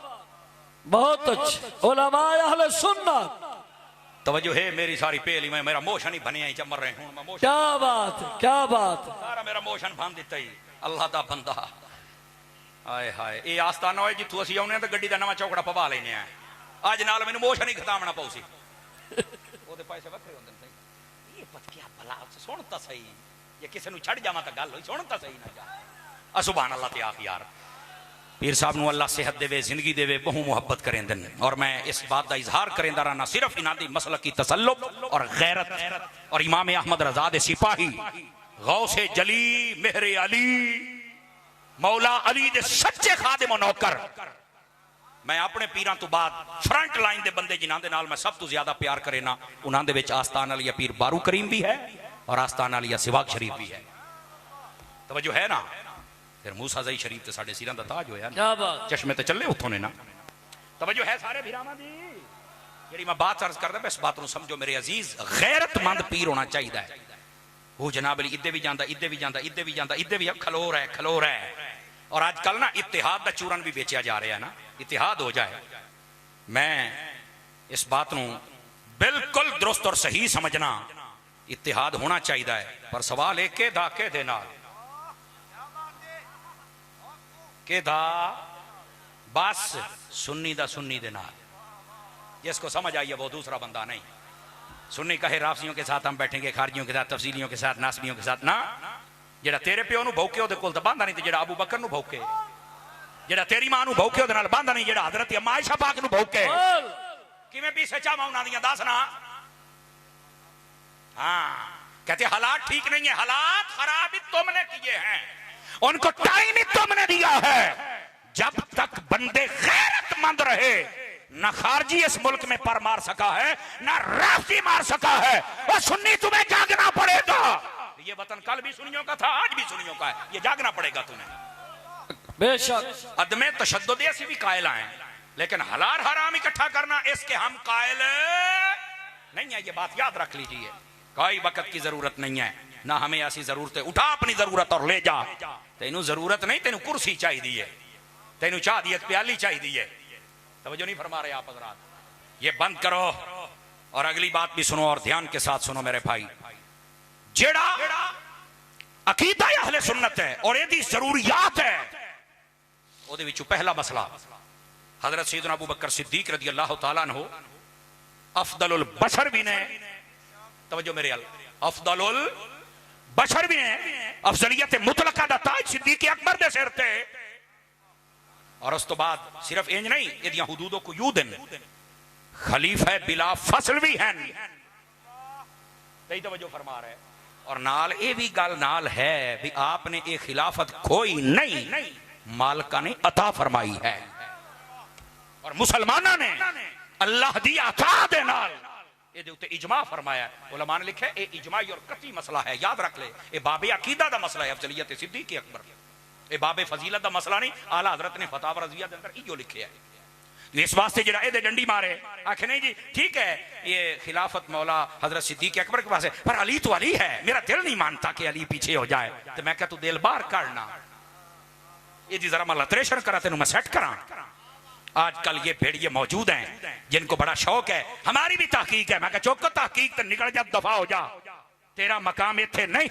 बहुत अच्छे उलमाए अहले सुन्नत तवज्जो है मेरी सारी पहली मैं मेरा मोशन ही बनिया ही चमर रहे हूं मैं मोशन क्या बात क्या बात सारा मेरा मोशन बन दिता ही अल्लाह दा बंदा आए हाय ये आस्ताना होए जिथों असीं आउने तो गड्डी दा नवां चौकड़ा पवा लेने आ अज नाल मैनूं मोशन ही खतावना पऊ सी ओदे पैसे वखरे हुंदे ने सही ये पतकिया भला सुन ता सही ये किसी नूं छड़ जावां तां गल होई सुन ता सही ना जा सुभान अल्लाह ते आख यार पीर साहब नूं अल्लाह सेहत देवे जिंदगी देवे बहु मुहब्बत करेंदे ने और मैं इस बात का इजहार करेंदा रहना सिर्फ इन्हां दी मसलक की तसल्लुक और गैरत और इमाम अहमद रजा दे सिपाही गौसे जली मेहरे अली मौला अली दे सच्चे खादिम और नौकर मैं अपने पीरां तो बाद फ्रंट लाइन दे बंदे जिन्हां दे नाल मैं सब तो ज्यादा प्यार करे ना उन्हां दे विच आस्तान अली पीर बारू करीम भी है और आस्तान अली सिवाग शरीफ भी है तवज्जो है ना फिर मूसा ज़ई शरीफ ते साडे सिरां दा ताज होया क्या बात चश्मे ते चले उथों ने ना तवज्जो है सारे भीरावां दी जेड़ी मैं बात अर्ज करदा इस बात नूं समझो मेरे अजीज गैरतमंद पीर होना चाहिए है वो जनाब अली इदे भी जांदा इदे भी जांदा इदे भी जांदा इदे भी खलो रहा है और आजकल ना इत्तेहाद का चूरन भी बेचा जा रहा है ना इत्तेहाद हो जाए मैं इस बात नूं बिल्कुल दुरुस्त और सही समझना इत्तेहाद होना चाहिए है पर सवाल एक के दा के दे नाल के दा बस सुन्नी दा सुन्नी दे नाल, जिसको समझ आई है वो दूसरा बंदा नहीं। सुन्नी कहे राफसियों के साथ हम बैठेंगे, खारजियों के साथ, तफसीलियों के साथ, नासबियों के साथ ना। जेड़ा तेरे प्यो नूं भौके ओदे कोल तां बांधा नहीं, ते जेड़ा अबू बकर नूं भौके, जेड़ा तेरी मां नूं भौके ओदे नाल बांधा नहीं, जेड़ा हजरत अम्मा आयशा पाक नूं भौके किवें पीछे चावां उन्हां दियां दस ना। हाँ, कहते हालात ठीक नहीं है, हालात खराब ही तुमने किए हैं, उनको टाइम ही तुमने दिया है। जब तक बंदे गैरतमंद रहे, ना खारजी इस मुल्क में पर मार सका है, ना राफी मार सका है। और सुन्नी तुम्हें जागना पड़ेगा। ये वतन कल भी सुन्नियों का था, आज भी सुन्नियों का है, ये जागना पड़ेगा तुम्हें। बेशक अदमे तशद्दुद ऐसी भी कायल हैं, लेकिन हलाल हराम इकट्ठा करना इसके हम कायल नहीं है। ये बात याद रख लीजिए, कोई वक्त की जरूरत नहीं है, ना हमें ऐसी जरूरत है। उठा अपनी जरूरत और ले जा। तेनू जरूरत नहीं, तेनू कुर्सी चाहिए, तेनू चाह दी प्याली चाहिए। तवज्जो नहीं फरमा रहे आप हज़रात। ये बंद करो और अगली बात भी सुनो और ध्यान के साथ सुनो मेरे भाई। जेड़ा अकीदा अहले सुन्नत है और यदि जरूरियात है, ओदे विचों पहला मसला हजरत सैयदना अबू बकर सिद्दीक रज़ी अल्लाह तआला अन्हु अफदलुल बशर भी ने, तवज्जो मेरे अल, अफदलुल बशर भी ने, अफजलियत मुतलका दा ताज सिद्दीक अकबर दे सिर ते। और उस तो बाद सिर्फ इंज नहीं, एदियां हुदूदों को यूदन खलीफा बिला फसल भी हैं, तवज्जो फरमा रहे। और नाल ये भी गल नाल है भी आपने ये खिलाफत कोई नहीं, मालका ने अता फरमाई है। और मुसलमाना ने अल्लाह दी अता दे नाल ये उत्ते इजमा फरमाया। उलमा ने लिखा ये इजमाई और कती मसला है, याद रख ले। ये बाबे अकीदा दा मसला है, अफजलियत सिद्दीक अकबर। ये बाबे फजीलत दा मसला नहीं, आला हजरत ने फतावा रज़िया दे अंदर इयो लिखे है। इस वास्ते जरा ए डंडी मारे आखे नहीं जी ठीक है, ये खिलाफत मौला हजरत सिद्दीक अकबर के पास है, पर अली तो अली है, मेरा दिल नहीं मानता कि अली पीछे हो जाए। तो मैं क्या तू दिल बाहर करना, ये जी जरा मैं लतरेशन करा, तेन मैं सेट करा। आजकल ये भेड़िए मौजूद हैं जिनको बड़ा शौक है, हमारी भी तहकीक है। मैं क्या चौक तहकीक तो निकल जा, दफा हो जा, तेरा मकाम इत्थे नहीं।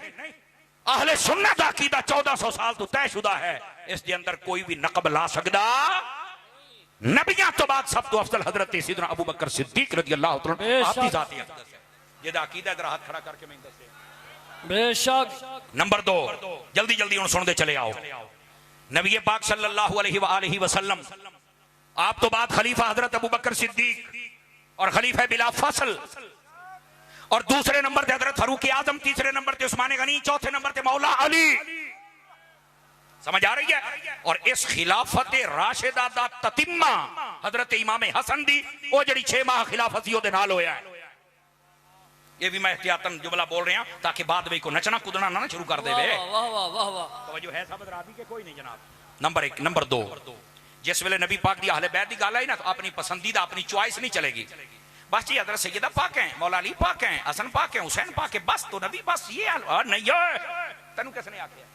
अहले सुन्नत दा अकीदा 1400 साल तो तयशुदा है, इसके अंदर कोई भी नकब ला सकदा। नबियां तो बाद सब तो अफजल हजरत सैयदना अबू बकर सिद्दीक रज़ी अल्लाह तआला आपकी जाती अक़दस है। ये दा अकीदा इधर हाथ खड़ा करके मैं दसे। बेशक। नंबर 2, जल्दी जल्दी उन सुनते चले आओ। नबी पाक सल्लल्लाहु अलैहि वसल्लम आप तो बाद खलीफा हजरत अबू बकर सिद्दीक और खलीफा बिला फसल, और दूसरे नंबर पे हजरत फारूक आजम, तीसरे नंबर पे उस्मान गनी, चौथे नंबर पे मौला अली। समझ आ रही है। और इस खिलाफत राशिदा दा ततिम्मा हजरत इमाम हसन दी ओ जड़ी 6 माह खिलाफत दे नाल होया है। ये भी मैं एहतियातन जुमला बोल रहा हूं ताकि बाद में को नचना कूदना ना शुरू कर देवे। वाह वाह वाह वाह। तवज्जो है सब राजी के कोई नहीं जनाब। नंबर 1। नंबर 2, जिस वेले नबी पाक दी अहले बैत दी गल आई ना, तो अपनी पसंदीदा अपनी चॉइस नहीं चलेगी। बस जी हजरत सैयदा पाक हैं, मौला अली पाक हैं, हसन पाक हैं, हुसैन पाक है, बस तो नबी बस ये नहीं है। तेनू किसने आख्या?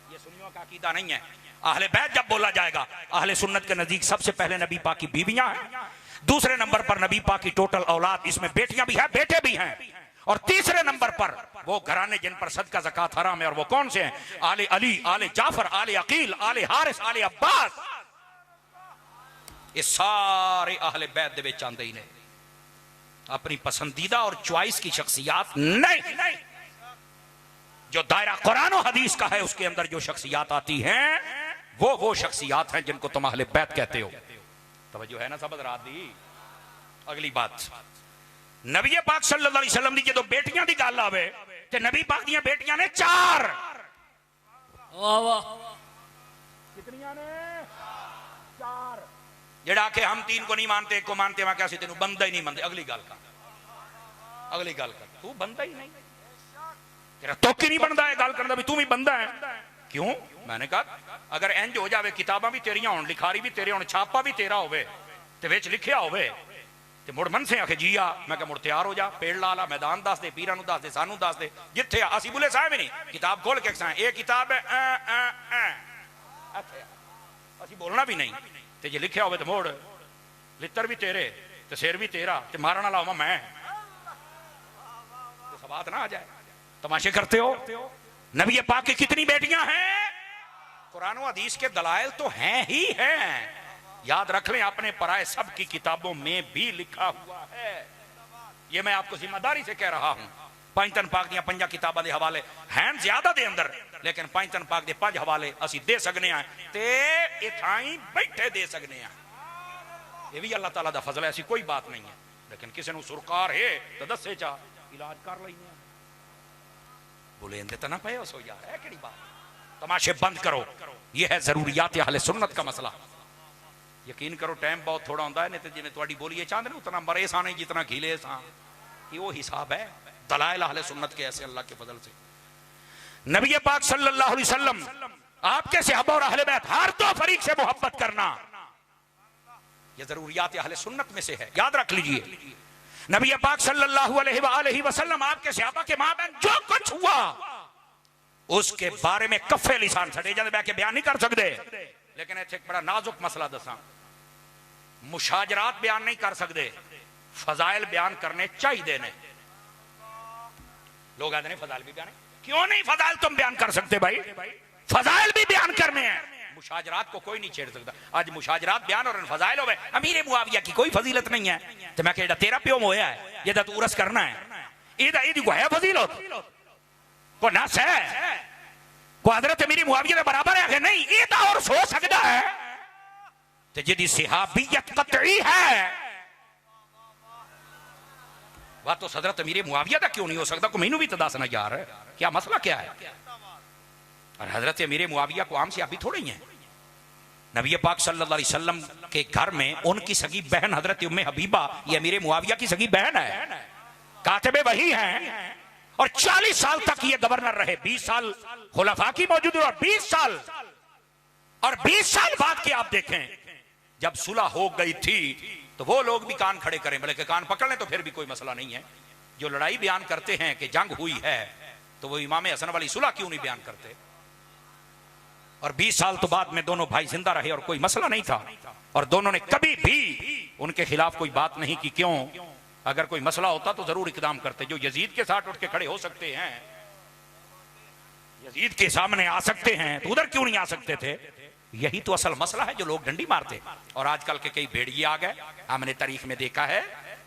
ये सुन्नियों का अकीदा नहीं है। अहले बैत जब बोला जाएगा, अहले सुन्नत के नजदीक सबसे पहले नबी पाक की बीवियां हैं, दूसरे नंबर पर नबी पाक की टोटल औलाद, इसमें बेटियां भी हैं बेटे भी हैं, और तीसरे नंबर पर वो घराने जिन पर सदका ज़कात हराम है। और वो कौन से हैं? आले अली, आले जाफर, आले अकील, आले हारिस, आले अब्बास। ये सारे अहले बैत दे विच आंदे ही ने। अपनी पसंदीदा और चॉइस की शख्सियात नहीं, जो दायरा कुरान और हदीस का है उसके अंदर जो शख्सियात आती हैं वो शख्सियात हैं जिनको तुम अहले बैत कहते हो। तवज्जो है ना सब रात दी। अगली बात, नबी पाक सल्लल्लाहु अलैहि वसल्लम दी जो बेटियां दी गल आवे ते नबी पाक दी बेटियां ने 4। वाह वाह। कितनियां ने? 4। जेड़ा के हम 3 को नहीं मानते, एक को मानते, मैं कैसे तेनू बंदा ही नहीं मानते। अगली गल का तू बंदा ही नहीं, तेरा तो की नहीं बनता है गल करना भी तू भी बंदा है। क्यों? मैंने कहा अगर इंज हो जावे, किताबां भी तेरियां होण, लिखारी भी तेरे होण, छापा भी तेरा होवे ते विच लिखिया होवे ते मुड़ मन से आखे जी आ, मैं कहा मुड़ तैयार हो जा, पेड़ ला ला, मैदान दस दे, पीरां नूं दस दे, सानू दस दे, जिथे असीं बुले साहब ही नहीं किताब खोल के ये किताब है असीं बोलना भी नहीं, ते जे लिखिया होवे ते मोड़ लित्तर भी तेरे ते सिर भी तेरा ते मारन वाला होवां मैं, तो सवात ना आ जाए। तमाशे करते हो। नबी पाक की कितनी बेटियां हैं? कुरान और हदीस के दलाइल तो हैं ही हैं, याद रख लें, अपने पराए सब की किताबों में भी लिखा हुआ है। ये मैं आपको जिम्मेदारी से कह रहा हूं। पंजतन पाक दियां 5 किताबां दे हवाले हैं ज्यादा दे अंदर, लेकिन पंजतन पाक दे 5 हवाले असी दे सकने हैं ते इथाई बैठे दे सकने हैं। ये भी अल्लाह ताला दा फजल है, ऐसी कोई बात नहीं है। लेकिन किसी को सुरकार है तो दसे चा इलाज कर लेने बोले तो ना पे सो यार है कि बात। तमाशे बंद करो, ये है जरूरियात अहले सुन्नत का मसला। यकीन करो टाइम बहुत थोड़ा होता है, नहीं तो जिन्हें थोड़ी बोलिए चांद ने उतना मरे सा नहीं जितना खिले सा, ये वो हिसाब है। दलाइल अहले सुन्नत के ऐसे अल्लाह के फजल से। नबी पाक सल्लल्लाहु अलैहि वसल्लम आपके सहाबा और अहले बैत हर 2 फरीक से मोहब्बत करना, ये जरूरियात अहले सुन्नत में से है। याद रख लीजिए, नबी पाक सल्लल्लाहु अलैहि वसल्लम आपके सहाबा के मां बहन जो कुछ हुआ उसके बारे में कफे लिसान सड़े जाते बह के बयान नहीं कर सकते। लेकिन इत्थे एक बड़ा नाजुक मसला दसा, मुशाजरात बयान नहीं कर सकते, फजाइल बयान करने चाहिए ने। लोग आते हैं फजाइल भी बयान, क्यों नहीं फजाइल तुम बयान कर सकते भाई, फजाइल भी बयान करने हैं। मुशाजरात को कोई नहीं छेड़ सकता। आज मुशाजरात बयान और फजाइल हो गए, अमीर मुआविया की कोई फजीलत नहीं है, तो मैं कह तेरा प्यो मोया है, ये तू उरस करना है, ये है फजीलत को नस है को हजरत अमीर मुआविया के बराबर है नहीं, ये तो और सो सकता है तो जिदी सहाबियत कतई है वह तो हजरत अमीर मुआविया का क्यों नहीं हो सकता। को मैनू भी तो दसना यार क्या मसला क्या है। और हजरत अमीर मुआविया को आम सहाबी थोड़े ही है। नबी पाक सल्लल्लाहु अलैहि वसल्लम के घर में उनकी सगी बहन हजरत उम्मे हबीबा, ये अमीर मुआविया की सगी बहन है, कातिबे वही हैं और 40 साल तक ये गवर्नर रहे। 20 साल खुलफा की मौजूद और 20 साल बाद के आप देखें जब सुलह हो गई थी तो वो लोग भी कान खड़े करें, बल्कि कान पकड़ लें तो फिर भी कोई मसला नहीं है। जो लड़ाई बयान करते हैं कि जंग हुई है तो वो इमाम हसन वाली सुलह क्यों नहीं बयान करते। और 20 साल तो बाद में दोनों भाई जिंदा रहे और कोई मसला नहीं था और दोनों ने कभी भी उनके खिलाफ कोई बात नहीं की। क्यों? अगर कोई मसला होता तो जरूर इकदाम करते। जो यजीद के साथ उठ के खड़े हो सकते हैं, यजीद के सामने आ सकते हैं, तो उधर क्यों नहीं आ सकते थे। यही तो असल मसला है जो लोग डंडी मारते। और आजकल के कई भेड़िए आ गए, हमने तारीख में देखा है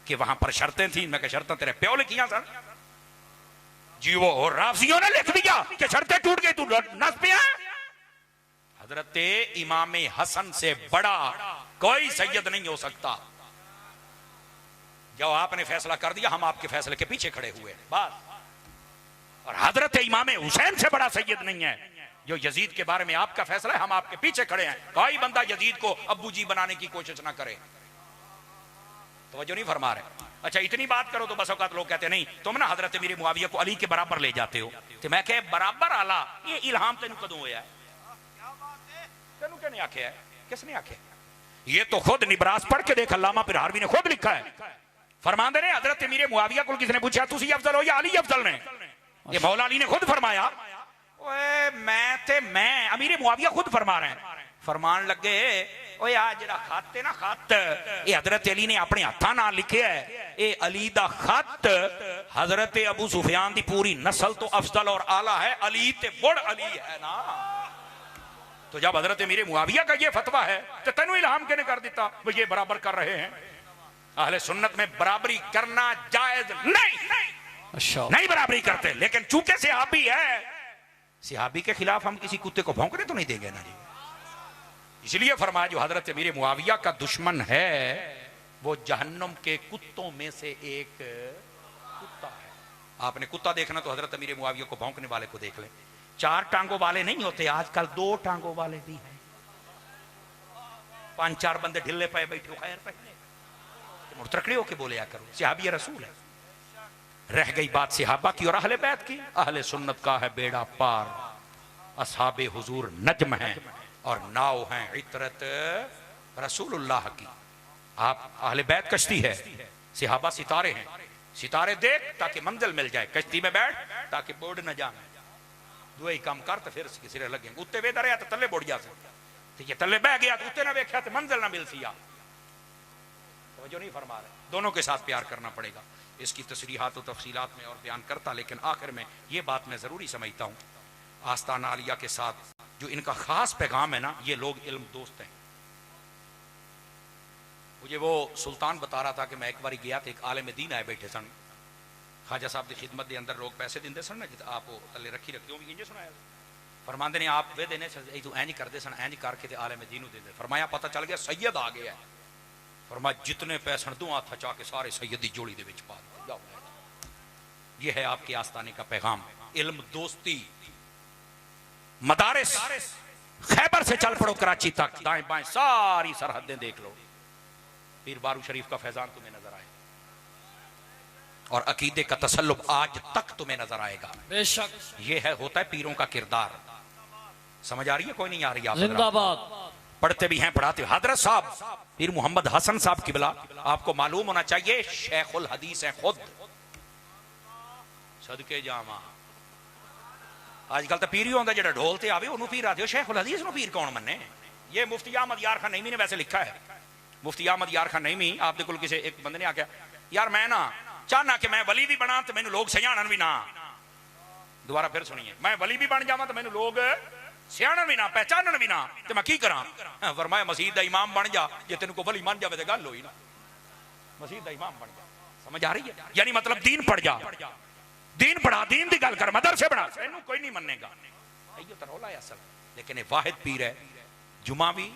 कि वहां पर शर्तें थी। मैं शर्तें तेरे प्यो लिखियां सर जी, वो और राफजियों ने लिख दिया कि शर्तें टूट गई, तू नस पे है। हजरत इमाम हसन से बड़ा कोई सैयद नहीं हो सकता। जो आपने फैसला कर दिया, हम आपके फैसले के पीछे खड़े हुए बस। और हजरत इमाम हुसैन से बड़ा सैयद नहीं है। जो यजीद के बारे में आपका फैसला है, हम आपके पीछे खड़े हैं। कोई बंदा यजीद को अब्बू जी बनाने की कोशिश ना करे। तवज्जो नहीं फरमा रहे। अच्छा इतनी बात करो तो बस औकात लोग कहते नहीं तुम ना हजरत अमीर मुआविया को अली के बराबर ले जाते हो। तो मैं कह बराबर आला ये इल्हाम तेन कदों होया है, तेनू क्या नहीं आखे है, किसने आखे। ये तो खुद निबरास पढ़ के देख, अल्लामा पिरहारवी ने खुद लिखा है। फरमाते ने हजरत अमीर मुआविया को किसने पूछा तुसी अफजल हो या अली अफजल ने, ये मौला अली ने खुद फरमाया। ओए मैं अमीर मुआविया खुद फरमा रहे हैं। फरमान लगे ओए आ जरा खत है ना, खत ये हजरत अली ने अपने हाथों नाल लिखे है। ये अली दा खत हजरत अबू सुफियान दी पूरी नस्ल तो अफजल और आला है, अली ते बड़ अली है ना। तो जब हजरत अमीर मुआविया का ये फतवा है तो तेनू इल्हाम किने कर दिता वो ये बराबर कर रहे हैं। अहले सुन्नत में बराबरी करना जायज नहीं बराबरी करते। लेकिन चूंकि सहाबी है, सहाबी के खिलाफ हम किसी कुत्ते को भौंकने तो नहीं देंगे ना जी। इसलिए फरमाया जो हजरत अमीर मुआविया का दुश्मन है वो जहन्नुम के कुत्तों में से एक कुत्ता है। आपने कुत्ता देखना तो हजरत अमीर मुआविया को भौंकने वाले को देख ले। 4 टांगों वाले नहीं होते, आजकल 2 टांगों वाले भी हैं। 5-4 बंदे ढिल्ले पे बैठे खैर पहले मुतरकड़े होके बोले आ करो सहाबी रसूल है। रह गई बात सहाबा की और अहले बैत की। अहले सुन्नत का है बेड़ा पार, असहाबे हुजूर नजम हैं और नाव हैं इतरत रसूलुल्लाह की। आप अहले बैत कश्ती है, सहाबा सितारे हैं। सितारे देख ताकि मंजिल मिल जाए, कश्ती में बैठ ताकि बोर्ड न जाए। दो ही काम कर तो फिर सिरे लगे। उत्ते वेदा रहा तो तले बोड़ जा सकते, ये तले बह गया तो उत्ते ना वेख्या तो मंजिल ना मिल सी। जो नहीं फरमा रहे, दोनों के साथ प्यार करना पड़ेगा। इसकी तशरीहात और तफसीलात में और बयान करता, लेकिन आखिर में ये बात मैं ज़रूरी समझता हूँ। आस्ताना आलिया के साथ जो इनका ख़ास पैगाम है ना, ये लोग इल्म दोस्त हैं। मुझे वो सुल्तान बता रहा था कि मैं एक बार गया तो एक आलिम दीन आए बैठे सन ख्वाजा साहब की खिदमत के अंदर लोग पैसे देंगे सन ना जित आप थले रखी रखी होगी इंजे सुनाया फरमाते ने आप वे देने तू इंज करते सन इंज करके आलिम दीन देते फरमाया पता चल गया सैयद आ गया है फरमाया जितने पैसे दो हाथ चा के सारे सैयद की जोड़ी के पा दो ये है आपके आस्थाने का पैगाम इल्म दोस्ती मदारिस खैबर से चल पड़ो कराची तक दाएं बाएं सारी सरहदें देख लो पीर बारू शरीफ का फैजान तुम्हें नजर आए और अकीदे का तसल्लुब आज तक तुम्हें नजर आएगा बेशक ये है होता है पीरों का किरदार समझ आ रही है कोई नहीं आ रही आप जिंदाबाद पढ़ते भी हैं पढ़ाते हजरत साहब पीर मोहम्मद हसन साहब किबला आपको मालूम होना चाहिए शेखुल हदीस है खुद सदके जामा आजकल तो पीर ही होता जो ढोल से आवे उन्होंने पीर आते हो शेखुल हदीस नु पीर कौन मन्ने ये मुफ्ती अहमद यार खान नईमी ने वैसे लिखा है मुफ्ती अहमद यार खान नईमी आपके कोल किसी एक बंदे ने आख्या यार मैं ना चाहना कि मैं वली भी बना तो मैंने लोग सजाणन भी ना दोबारा फिर सुनिए मैं वली भी बन जावा तो मैंने लोग सियाणन भी ना पहचानन भी ना तो मैं की करा फरमाया मसीद का इमाम बन जा जे तेन को वली मान जाए तो गल होई ना मसीद का इमाम बन जा समझ आ रही है यानी मतलब दीन पढ़ जा दीन पढ़ा दीन की गल कर मदरसे बना तेनू कोई नहीं मनेगा यो तो रौला है असल लेकिन वाहिद पीर है जुमा भी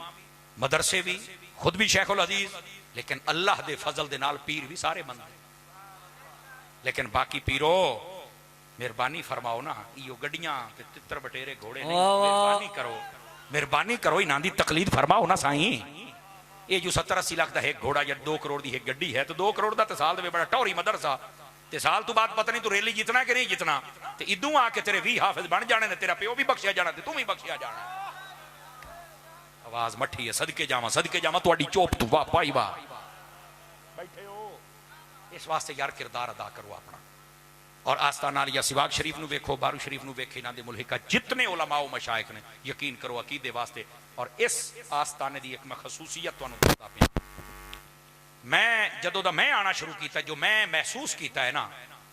मदरसे भी खुद भी शेखुल हदीस लेकिन अल्लाह दे फजल दे नाल पीर भी सारे बनते लेकिन बाकी पीरो मेहरबानी फरमाओ ना यो गड्डियां ते तितर बटेरे घोड़े नहीं मेहरबानी करो इन्हां दी तकलीद फरमाओ ना साईं ये जो 70-80 लाख का एक घोड़ा या 2 करोड़ की एक गड्डी है तो 2 करोड़ का तो साल दे बड़ा टौरी मदरसा ते साल तो बाद पता नहीं तू रैली जितना कि नहीं जितना ते इदू आके तेरे 20 हाफिज बन जाने ने तेरा प्यो भी बख्शिया जाना ते तू भी बख्शिया जाना आवाज मठी है सदके जावा तुहाडी चोप तू वाह भाई वाह बैठे हो इस वास्ते यार किरदार अदा करो अपना और आस्ताना या सिवाग शरीफ नु वेखो बारू शरीफ नु वेखे इन्हां दे मुल्हिका जितने उलमाओ मशाइख ने यकीन करो अकीदे वास्ते और इस आस्ताने दी एक मैं खसूसियत तुहानू दसदा पिया मैं जदों दा मैं आना शुरू किया जो मैं महसूस किया है ना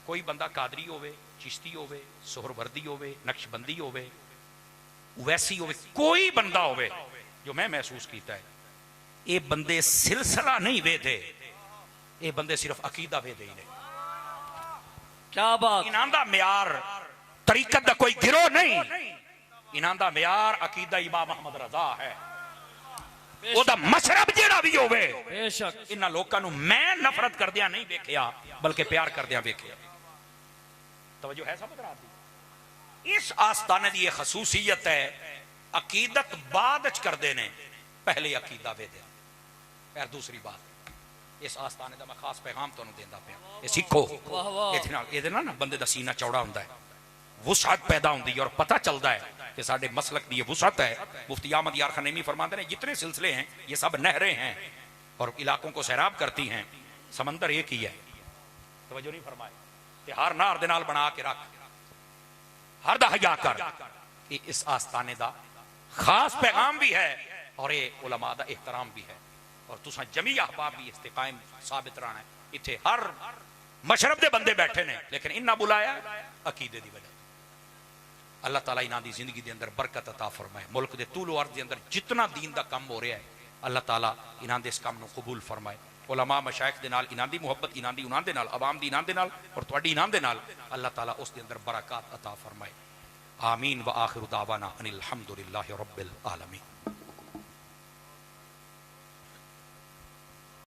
कोई बंदा कादरी होवे चिश्ती होवे सोहरवर्दी होवे नक्शबंदी होवे वैसी होवे कोई बंदा होवे जो मैं महसूस किया है ये बंदे सिलसिला नहीं वेदे ये बंदे सिर्फ अकीदा वेदे ही नहीं क्या बात इन्हां दा म्यार तरीकत दा कोई गिरोह नहीं इन्हां दा म्यार अकीदा इमाम अहमद रजा है ओदा मशरब जेड़ा भी होवे बेशक इन्हां लोकां नू मैं नफरत करदियां नहीं वेखिया बल्कि प्यार करदियां वेखिया तवज्जो है समझ रहा दी इस आस्ताने दी खसूसियत है अकीदत बाद च करदे ने पहले अकीदा वेदे फिर दूसरी बात इस आस्ताने का मैं खास पैगाम तुहानू देंदा पिया ये सीखो इहदे नाल ना बंदे दा सीना चौड़ा हुंदा है वुसअत पैदा हुंदी है और पता चलता है कि साडे मसलक दी वुसअत है मुफ्ती अहमद यार खान नईमी फरमाते हैं जितने सिलसिले हैं ये सब नहरें हैं और इलाकों को सैराब करती हैं समंदर एक ही है तवज्जो नहीं फरमाए ते हर नार दे नाल बना के रख हर दा हया कर ये इस आस्ताने दा खास पैगाम भी है और ये उलमा दा एहतराम भी है और तुसा जमी अहबाब भी इसते कायम साबित रहना है इत्थे हर मशरब दे बंदे बैठे ने लेकिन इन्ना बुलाया अकीदे दी वजह अल्लाह ताला इन्हां दी जिंदगी दे अंदर बरकत अता फरमाए मुल्क दे तूलो अर्ज दे अंदर जितना दीन दा काम हो रहा है अल्लाह ताला इन्हां दे इस काम नूं कबूल फरमाए उलमा मशाइख दे नाल इन्हां दी मुहब्बत इन्हां दी उन्हां दे नाल अवाम दी इन्हां दे नाल और तुहाडी इन्हां दे नाल अल्लाह ताला उस दे अंदर बरकत अता फरमाए आमीन व आखिर दावाना अनिल हम्दुलिल्लाहि रब्बिल आलमीन।